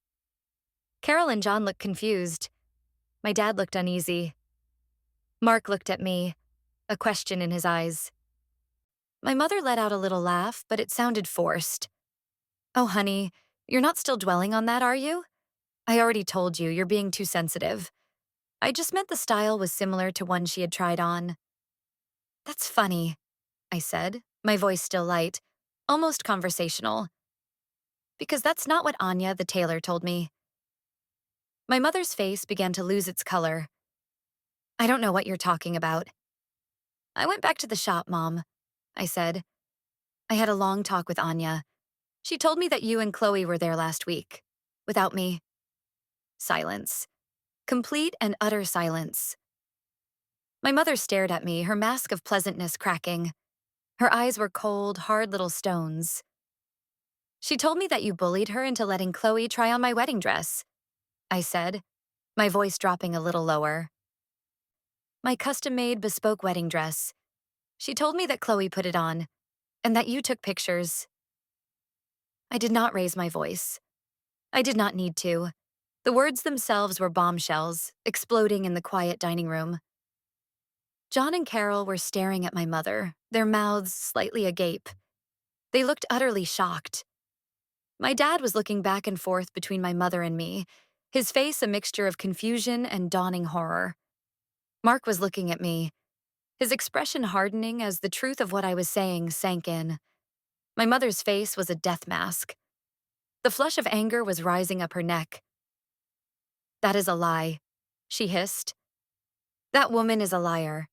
Carol and John looked confused. My dad looked uneasy. Mark looked at me, a question in his eyes. My mother let out a little laugh, but it sounded forced. "Oh, honey, you're not still dwelling on that, are you? I already told you, you're being too sensitive. I just meant the style was similar to one she had tried on." "That's funny," I said, my voice still light, almost conversational. "Because that's not what Anya, the tailor, told me." My mother's face began to lose its color. "I don't know what you're talking about." "I went back to the shop, Mom," I said. "I had a long talk with Anya. She told me that you and Chloe were there last week. Without me." Silence. Complete and utter silence. My mother stared at me, her mask of pleasantness cracking. Her eyes were cold, hard little stones. "She told me that you bullied her into letting Chloe try on my wedding dress," I said, my voice dropping a little lower. "My custom-made, bespoke wedding dress. She told me that Chloe put it on, and that you took pictures." I did not raise my voice. I did not need to. The words themselves were bombshells, exploding in the quiet dining room. John and Carol were staring at my mother, their mouths slightly agape. They looked utterly shocked. My dad was looking back and forth between my mother and me, his face a mixture of confusion and dawning horror. Mark was looking at me, his expression hardening as the truth of what I was saying sank in. My mother's face was a death mask. The flush of anger was rising up her neck. "That is a lie," she hissed. "That woman is a liar.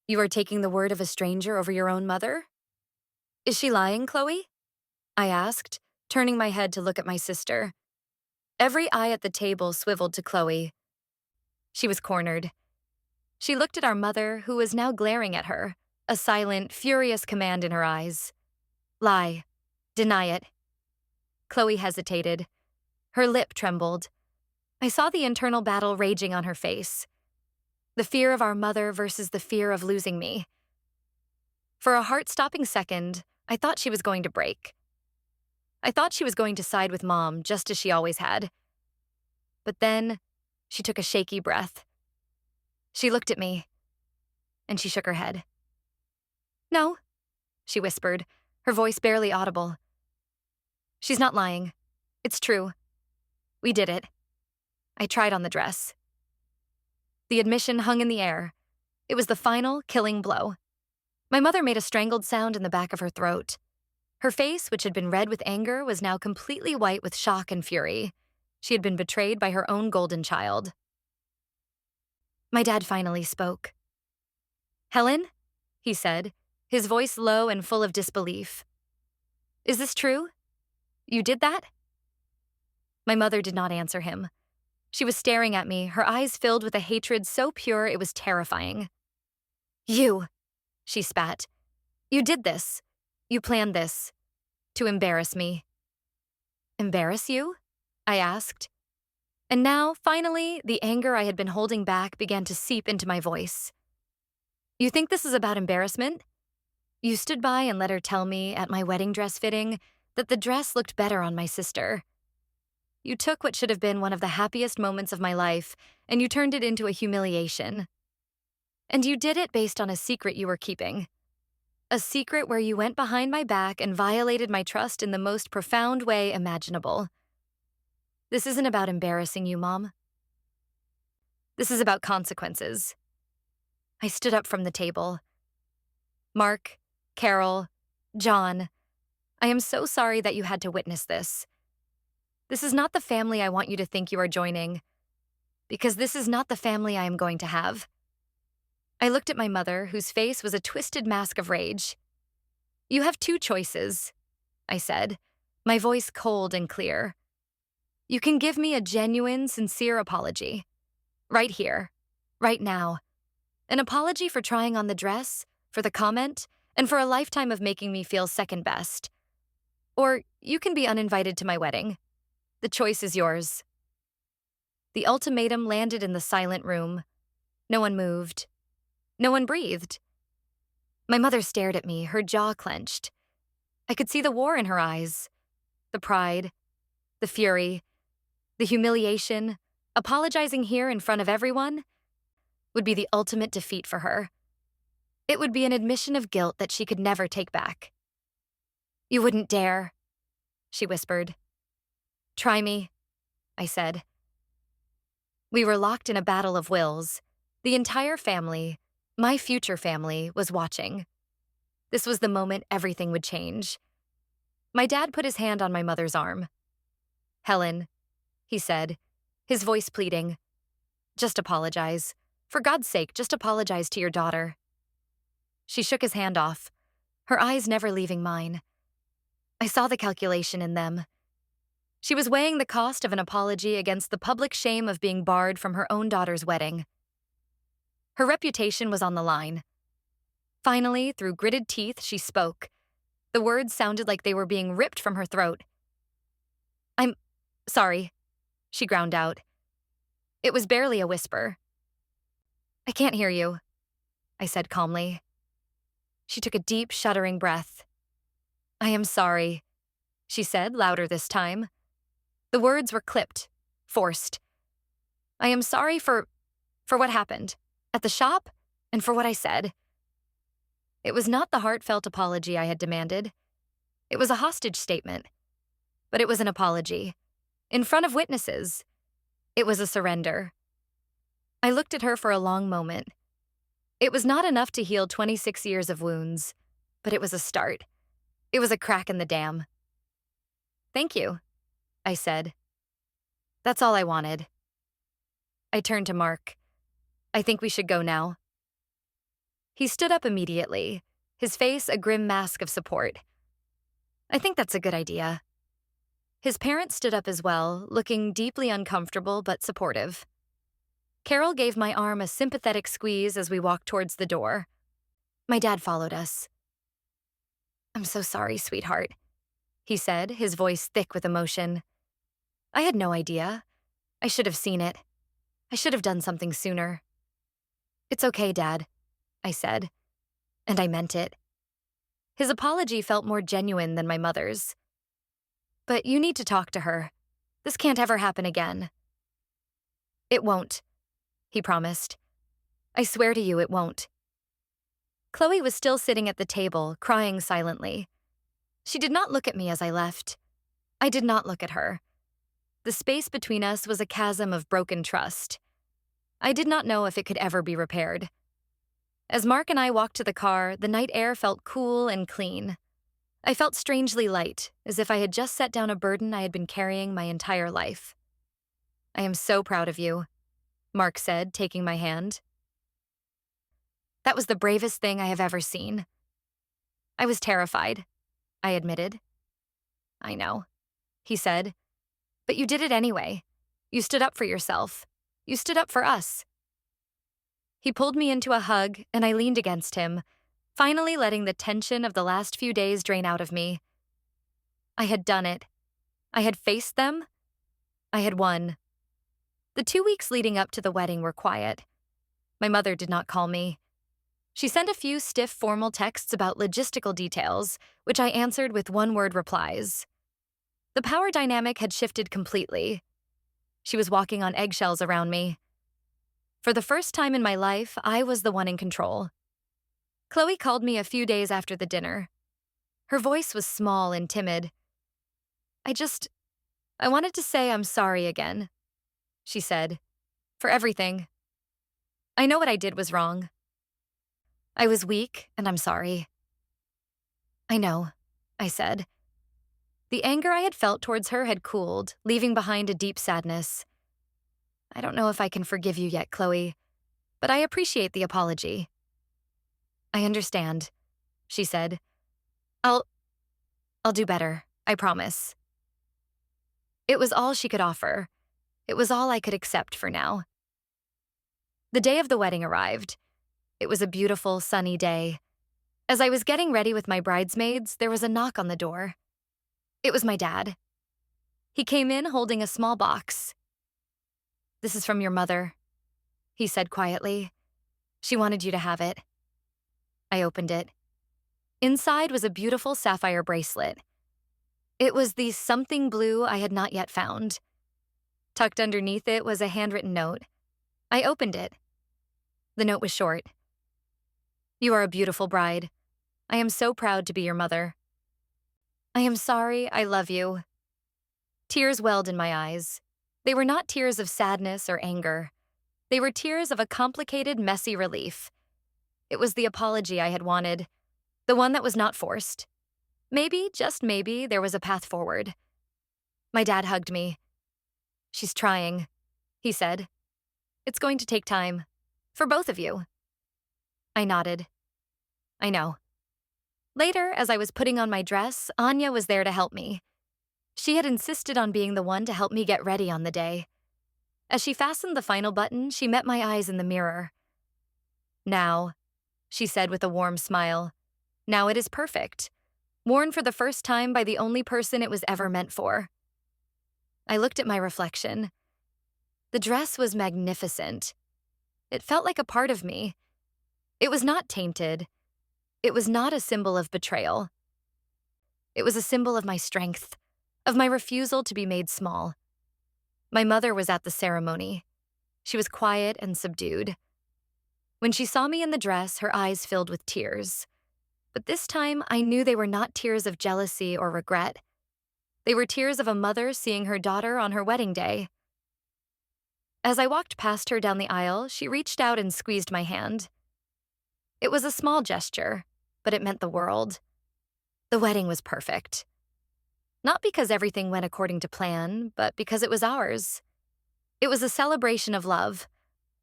You are taking the word of a stranger over your own mother?" "Is she lying, Chloe?" I asked, turning my head to look at my sister. Every eye at the table swiveled to Chloe. She was cornered. She looked at our mother, who was now glaring at her, a silent, furious command in her eyes. "Lie. Deny it." Chloe hesitated. Her lip trembled. I saw the internal battle raging on her face. The fear of our mother versus the fear of losing me. For a heart-stopping second, I thought she was going to break. I thought she was going to side with Mom, just as she always had. But then, she took a shaky breath. She looked at me, and she shook her head. "No," she whispered, her voice barely audible. "She's not lying. It's true. We did it. I tried on the dress." The admission hung in the air. It was the final, killing blow. My mother made a strangled sound in the back of her throat. Her face, which had been red with anger, was now completely white with shock and fury. She had been betrayed by her own golden child. My dad finally spoke. "Helen?" he said, his voice low and full of disbelief. "Is this true? You did that?" My mother did not answer him. She was staring at me, her eyes filled with a hatred so pure it was terrifying. "You," she spat. "You did this. You planned this. To embarrass me." "Embarrass you?" I asked. And now, finally, the anger I had been holding back began to seep into my voice. "You think this is about embarrassment? You stood by and let her tell me, at my wedding dress fitting, that the dress looked better on my sister. You took what should have been one of the happiest moments of my life, and you turned it into a humiliation. And you did it based on a secret you were keeping. A secret where you went behind my back and violated my trust in the most profound way imaginable. This isn't about embarrassing you, Mom. This is about consequences." I stood up from the table. "Mark, Carol, John, I am so sorry that you had to witness this. This is not the family I want you to think you are joining, because this is not the family I am going to have." I looked at my mother, whose face was a twisted mask of rage. "You have two choices," I said, my voice cold and clear. "You can give me a genuine, sincere apology. Right here. Right now. An apology for trying on the dress, for the comment, and for a lifetime of making me feel second best. Or you can be uninvited to my wedding. The choice is yours." The ultimatum landed in the silent room. No one moved. No one breathed. My mother stared at me, her jaw clenched. I could see the war in her eyes. The pride, the fury, the humiliation, apologizing here in front of everyone, would be the ultimate defeat for her. It would be an admission of guilt that she could never take back. "You wouldn't dare," she whispered. "Try me," I said. We were locked in a battle of wills. The entire family, my future family, was watching. This was the moment everything would change. My dad put his hand on my mother's arm. "Helen," he said, his voice pleading, "just apologize. For God's sake, just apologize to your daughter." She shook his hand off, her eyes never leaving mine. I saw the calculation in them. She was weighing the cost of an apology against the public shame of being barred from her own daughter's wedding. Her reputation was on the line. Finally, through gritted teeth, she spoke. The words sounded like they were being ripped from her throat. "I'm sorry," she ground out. It was barely a whisper. "I can't hear you," I said calmly. She took a deep, shuddering breath. "I am sorry," she said, louder this time. The words were clipped, forced. "I am sorry for what happened at the shop and for what I said." It was not the heartfelt apology I had demanded. It was a hostage statement. But it was an apology. In front of witnesses. It was a surrender. I looked at her for a long moment. It was not enough to heal 26 years of wounds, but it was a start. It was a crack in the dam. "Thank you," I said. "That's all I wanted." I turned to Mark. "I think we should go now." He stood up immediately, his face a grim mask of support. "I think that's a good idea." His parents stood up as well, looking deeply uncomfortable but supportive. Carol gave my arm a sympathetic squeeze as we walked towards the door. My dad followed us. "I'm so sorry, sweetheart," he said, his voice thick with emotion. "I had no idea. I should have seen it. I should have done something sooner." It's okay, Dad, I said, and I meant it. His apology felt more genuine than my mother's. But you need to talk to her. This can't ever happen again. It won't, he promised. I swear to you it won't. Chloe was still sitting at the table, crying silently. She did not look at me as I left. I did not look at her. The space between us was a chasm of broken trust. I did not know if it could ever be repaired. As Mark and I walked to the car, the night air felt cool and clean. I felt strangely light, as if I had just set down a burden I had been carrying my entire life. I am so proud of you, Mark said, taking my hand. That was the bravest thing I have ever seen. I was terrified, I admitted. I know, he said. But you did it anyway. You stood up for yourself. You stood up for us. He pulled me into a hug, and I leaned against him, finally letting the tension of the last few days drain out of me. I had done it. I had faced them. I had won. The 2 weeks leading up to the wedding were quiet. My mother did not call me. She sent a few stiff formal texts about logistical details, which I answered with one-word replies. The power dynamic had shifted completely. She was walking on eggshells around me. For the first time in my life, I was the one in control. Chloe called me a few days after the dinner. Her voice was small and timid. I wanted to say I'm sorry again, she said, for everything. I know what I did was wrong. I was weak, and I'm sorry. I know, I said. The anger I had felt towards her had cooled, leaving behind a deep sadness. I don't know if I can forgive you yet, Chloe, but I appreciate the apology. I understand, she said. I'll do better, I promise. It was all she could offer. It was all I could accept for now. The day of the wedding arrived. It was a beautiful, sunny day. As I was getting ready with my bridesmaids, there was a knock on the door. It was my dad. He came in holding a small box. This is from your mother, he said quietly. She wanted you to have it. I opened it. Inside was a beautiful sapphire bracelet. It was the something blue I had not yet found. Tucked underneath it was a handwritten note. I opened it. The note was short. You are a beautiful bride. I am so proud to be your mother. I am sorry, I love you. Tears welled in my eyes. They were not tears of sadness or anger. They were tears of a complicated, messy relief. It was the apology I had wanted, the one that was not forced. Maybe, just maybe, there was a path forward. My dad hugged me. She's trying, he said. It's going to take time. For both of you. I nodded. I know. Later, as I was putting on my dress, Anya was there to help me. She had insisted on being the one to help me get ready on the day. As she fastened the final button, she met my eyes in the mirror. Now, she said with a warm smile, now it is perfect. Worn for the first time by the only person it was ever meant for. I looked at my reflection. The dress was magnificent. It felt like a part of me. It was not tainted. It was not a symbol of betrayal. It was a symbol of my strength, of my refusal to be made small. My mother was at the ceremony. She was quiet and subdued. When she saw me in the dress, her eyes filled with tears. But this time, I knew they were not tears of jealousy or regret. They were tears of a mother seeing her daughter on her wedding day. As I walked past her down the aisle, she reached out and squeezed my hand. It was a small gesture, but it meant the world. The wedding was perfect. Not because everything went according to plan, but because it was ours. It was a celebration of love,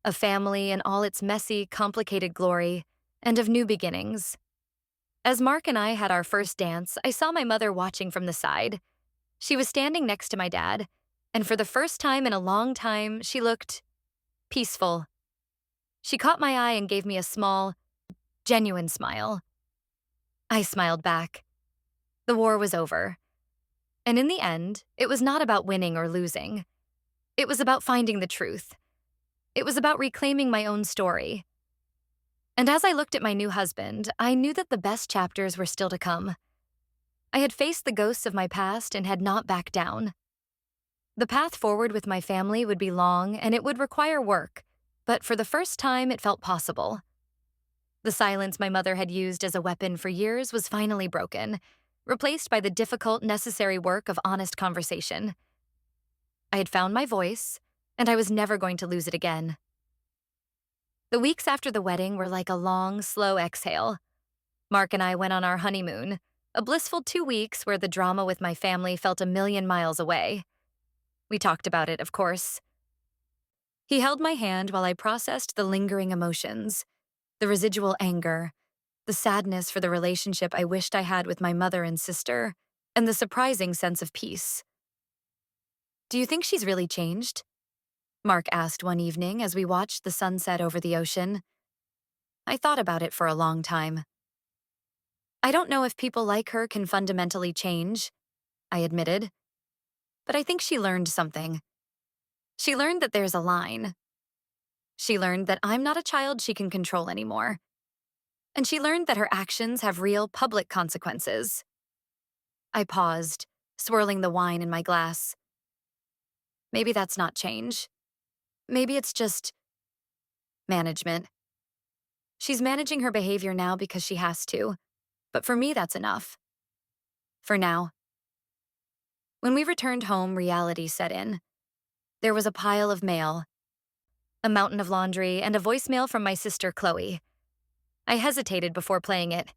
of family in all its messy, complicated glory, and of new beginnings. As Mark and I had our first dance, I saw my mother watching from the side. She was standing next to my dad, and for the first time in a long time, she looked peaceful. She caught my eye and gave me a small, genuine smile. I smiled back. The war was over. And in the end, it was not about winning or losing. It was about finding the truth. It was about reclaiming my own story. And as I looked at my new husband, I knew that the best chapters were still to come. I had faced the ghosts of my past and had not backed down. The path forward with my family would be long and it would require work, but for the first time it felt possible. The silence my mother had used as a weapon for years was finally broken, replaced by the difficult, necessary work of honest conversation. I had found my voice, and I was never going to lose it again. The weeks after the wedding were like a long, slow exhale. Mark and I went on our honeymoon, a blissful 2 weeks where the drama with my family felt a million miles away. We talked about it, of course. He held my hand while I processed the lingering emotions, the residual anger, the sadness for the relationship I wished I had with my mother and sister, and the surprising sense of peace. "Do you think she's really changed?" Mark asked one evening as we watched the sunset over the ocean. I thought about it for a long time. "I don't know if people like her can fundamentally change," I admitted, "but I think she learned something. She learned that there's a line. She learned that I'm not a child she can control anymore. And she learned that her actions have real public consequences." I paused, swirling the wine in my glass. Maybe that's not change. Maybe it's just management. She's managing her behavior now because she has to, but for me, that's enough. For now. When we returned home, reality set in. There was a pile of mail, a mountain of laundry, and a voicemail from my sister Chloe. I hesitated before playing it.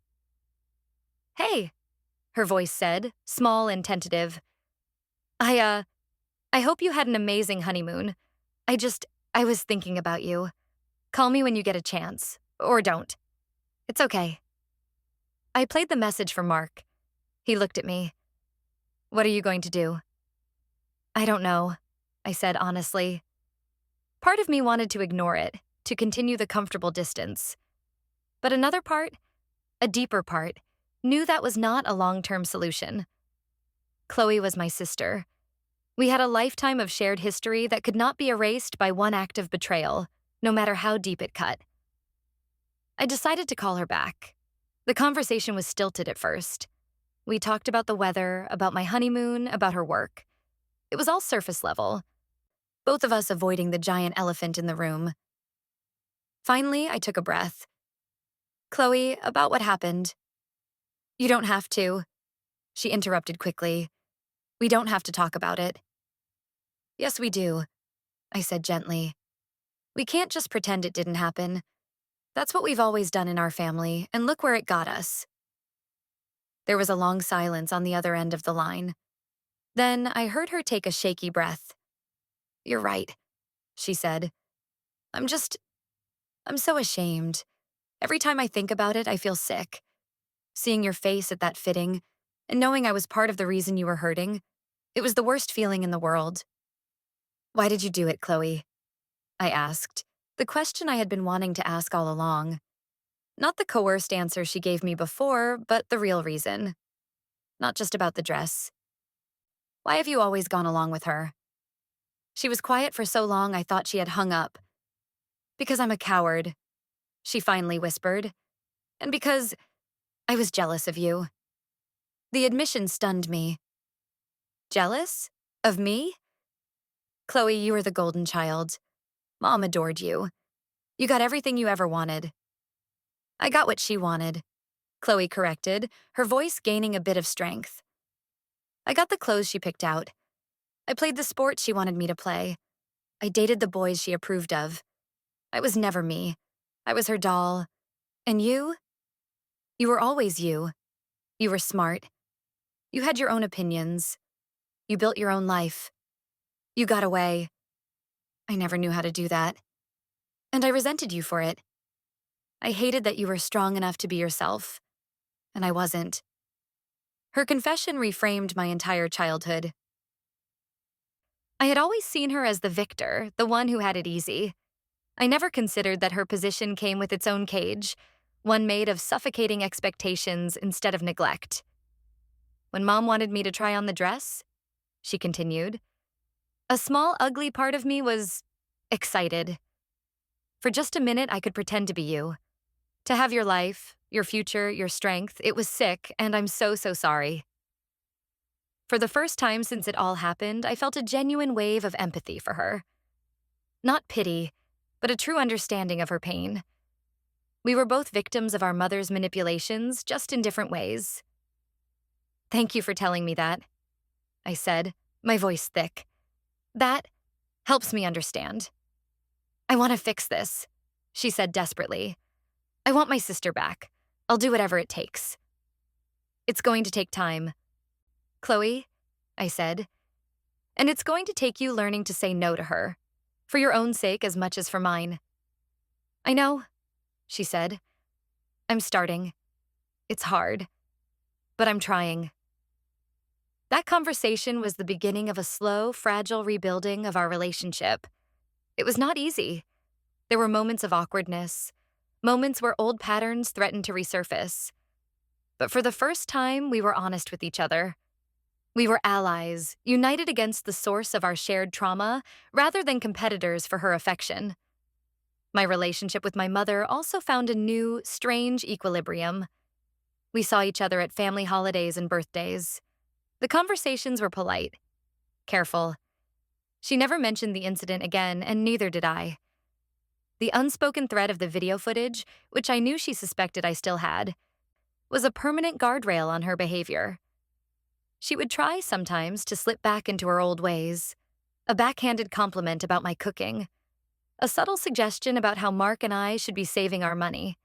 "Hey," her voice said, small and tentative. I hope you had an amazing honeymoon. I was thinking about you. Call me when you get a chance. Or don't. It's okay." I played the message for Mark. He looked at me. "What are you going to do?" "I don't know," I said honestly. Part of me wanted to ignore it, to continue the comfortable distance. But another part, a deeper part, knew that was not a long-term solution. Chloe was my sister. We had a lifetime of shared history that could not be erased by one act of betrayal, no matter how deep it cut. I decided to call her back. The conversation was stilted at first. We talked about the weather, about my honeymoon, about her work. It was all surface level, both of us avoiding the giant elephant in the room. Finally, I took a breath. "Chloe, about what happened." "You don't have to," she interrupted quickly. "We don't have to talk about it." "Yes, we do," I said gently. "We can't just pretend it didn't happen. That's what we've always done in our family, and look where it got us." There was a long silence on the other end of the line. Then I heard her take a shaky breath. "You're right," she said. I'm so ashamed. Every time I think about it, I feel sick. Seeing your face at that fitting, and knowing I was part of the reason you were hurting, it was the worst feeling in the world." "Why did you do it, Chloe?" I asked, the question I had been wanting to ask all along. Not the coerced answer she gave me before, but the real reason. Not just about the dress. "Why have you always gone along with her?" She was quiet for so long I thought she had hung up. "Because I'm a coward," she finally whispered. "And because I was jealous of you." The admission stunned me. Jealous? Of me? "Chloe, you were the golden child. Mom adored you. You got everything you ever wanted." "I got what she wanted," Chloe corrected, her voice gaining a bit of strength. "I got the clothes she picked out. I played the sports she wanted me to play. I dated the boys she approved of. I was never me. I was her doll. And you? You were always you. You were smart. You had your own opinions. You built your own life. You got away. I never knew how to do that. And I resented you for it. I hated that you were strong enough to be yourself. And I wasn't." Her confession reframed my entire childhood. I had always seen her as the victor, the one who had it easy. I never considered that her position came with its own cage, one made of suffocating expectations instead of neglect. "When Mom wanted me to try on the dress," she continued, "a small, ugly part of me was excited. For just a minute, I could pretend to be you. To have your life, your future, your strength, it was sick, and I'm so, so sorry. For the first time since it all happened, I felt a genuine wave of empathy for her. Not pity, but a true understanding of her pain. We were both victims of our mother's manipulations, just in different ways. Thank you for telling me that, I said, my voice thick. That helps me understand. I want to fix this, she said desperately. I want my sister back. I'll do whatever it takes. It's going to take time. Chloe, I said, and it's going to take you learning to say no to her, for your own sake as much as for mine. I know, she said. I'm starting. It's hard, but I'm trying. That conversation was the beginning of a slow, fragile rebuilding of our relationship. It was not easy. There were moments of awkwardness, moments where old patterns threatened to resurface. But for the first time, we were honest with each other. We were allies, united against the source of our shared trauma, rather than competitors for her affection. My relationship with my mother also found a new, strange equilibrium. We saw each other at family holidays and birthdays. The conversations were polite, careful. She never mentioned the incident again, and neither did I. The unspoken threat of the video footage, which I knew she suspected I still had, was a permanent guardrail on her behavior. She would try sometimes to slip back into her old ways, a backhanded compliment about my cooking, a subtle suggestion about how Mark and I should be saving our money.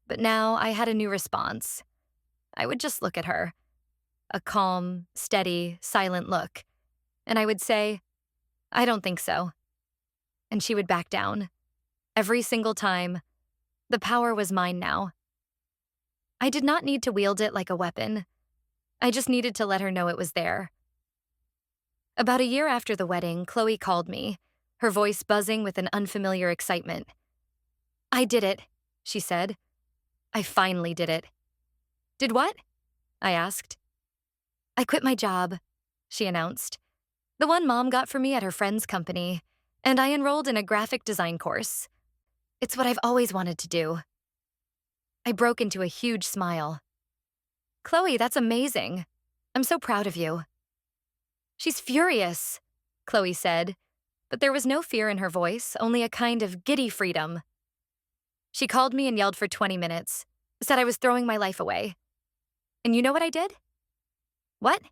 But now I had a new response. I would just look at her, a calm, steady, silent look, and I would say, I don't think so. And she would back down. Every single time. The power was mine now. I did not need to wield it like a weapon. I just needed to let her know it was there. About a year after the wedding, Chloe called me, her voice buzzing with an unfamiliar excitement. I did it, she said. I finally did it. Did what? I asked. I quit my job, she announced. The one Mom got for me at her friend's company, and I enrolled in a graphic design course. It's what I've always wanted to do. I broke into a huge smile. Chloe, that's amazing. I'm so proud of you. She's furious, Chloe said, but there was no fear in her voice, only a kind of giddy freedom. She called me and yelled for 20 minutes, said I was throwing my life away. And you know what I did? What?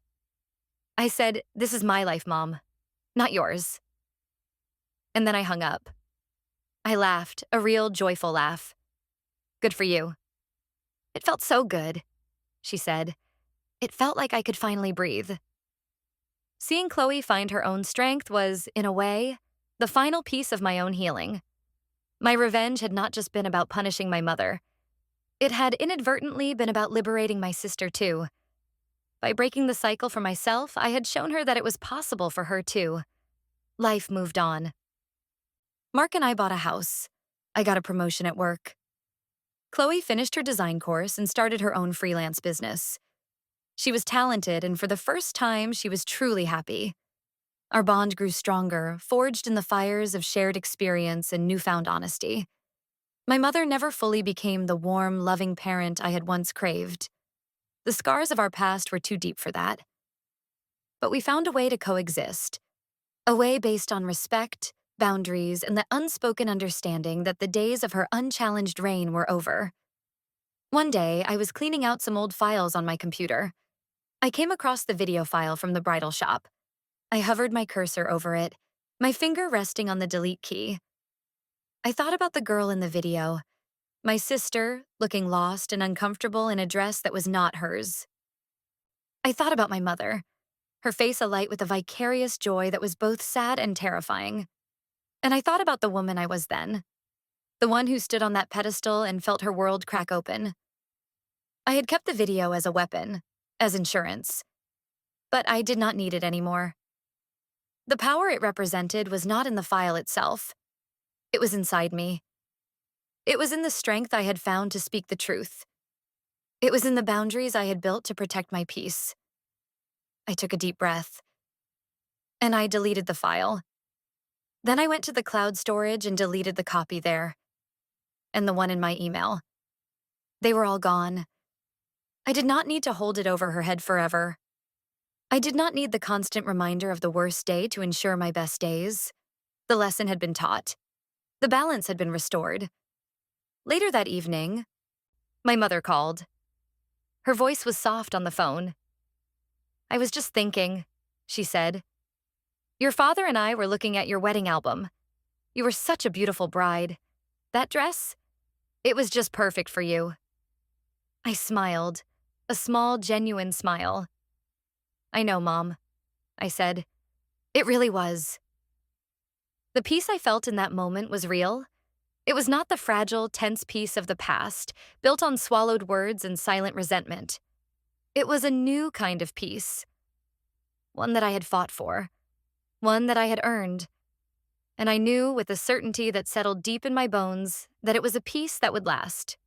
I said, this is my life, Mom, not yours. And then I hung up. I laughed, a real joyful laugh. Good for you. It felt so good, she said. It felt like I could finally breathe. Seeing Chloe find her own strength was, in a way, the final piece of my own healing. My revenge had not just been about punishing my mother. It had inadvertently been about liberating my sister, too. By breaking the cycle for myself, I had shown her that it was possible for her, too. Life moved on. Mark and I bought a house. I got a promotion at work. Chloe finished her design course and started her own freelance business. She was talented, and for the first time, she was truly happy. Our bond grew stronger, forged in the fires of shared experience and newfound honesty. My mother never fully became the warm, loving parent I had once craved. The scars of our past were too deep for that. But we found a way to coexist, a way based on respect, boundaries, and the unspoken understanding that the days of her unchallenged reign were over. One day, I was cleaning out some old files on my computer. I came across the video file from the bridal shop. I hovered my cursor over it, my finger resting on the delete key. I thought about the girl in the video, my sister, looking lost and uncomfortable in a dress that was not hers. I thought about my mother, her face alight with a vicarious joy that was both sad and terrifying. And I thought about the woman I was then, the one who stood on that pedestal and felt her world crack open. I had kept the video as a weapon, as insurance, but I did not need it anymore. The power it represented was not in the file itself. It was inside me. It was in the strength I had found to speak the truth. It was in the boundaries I had built to protect my peace. I took a deep breath, and I deleted the file. Then I went to the cloud storage and deleted the copy there. and the one in my email. They were all gone. I did not need to hold it over her head forever. I did not need the constant reminder of the worst day to ensure my best days. The lesson had been taught. The balance had been restored. Later that evening, my mother called. Her voice was soft on the phone. "I was just thinking," she said. "Your father and I were looking at your wedding album. You were such a beautiful bride. That dress? It was just perfect for you." I smiled, a small, genuine smile. "I know, Mom," I said. "It really was." The peace I felt in that moment was real. It was not the fragile, tense peace of the past, built on swallowed words and silent resentment. It was a new kind of peace, one that I had fought for, one that I had earned. And I knew with a certainty that settled deep in my bones that it was a peace that would last.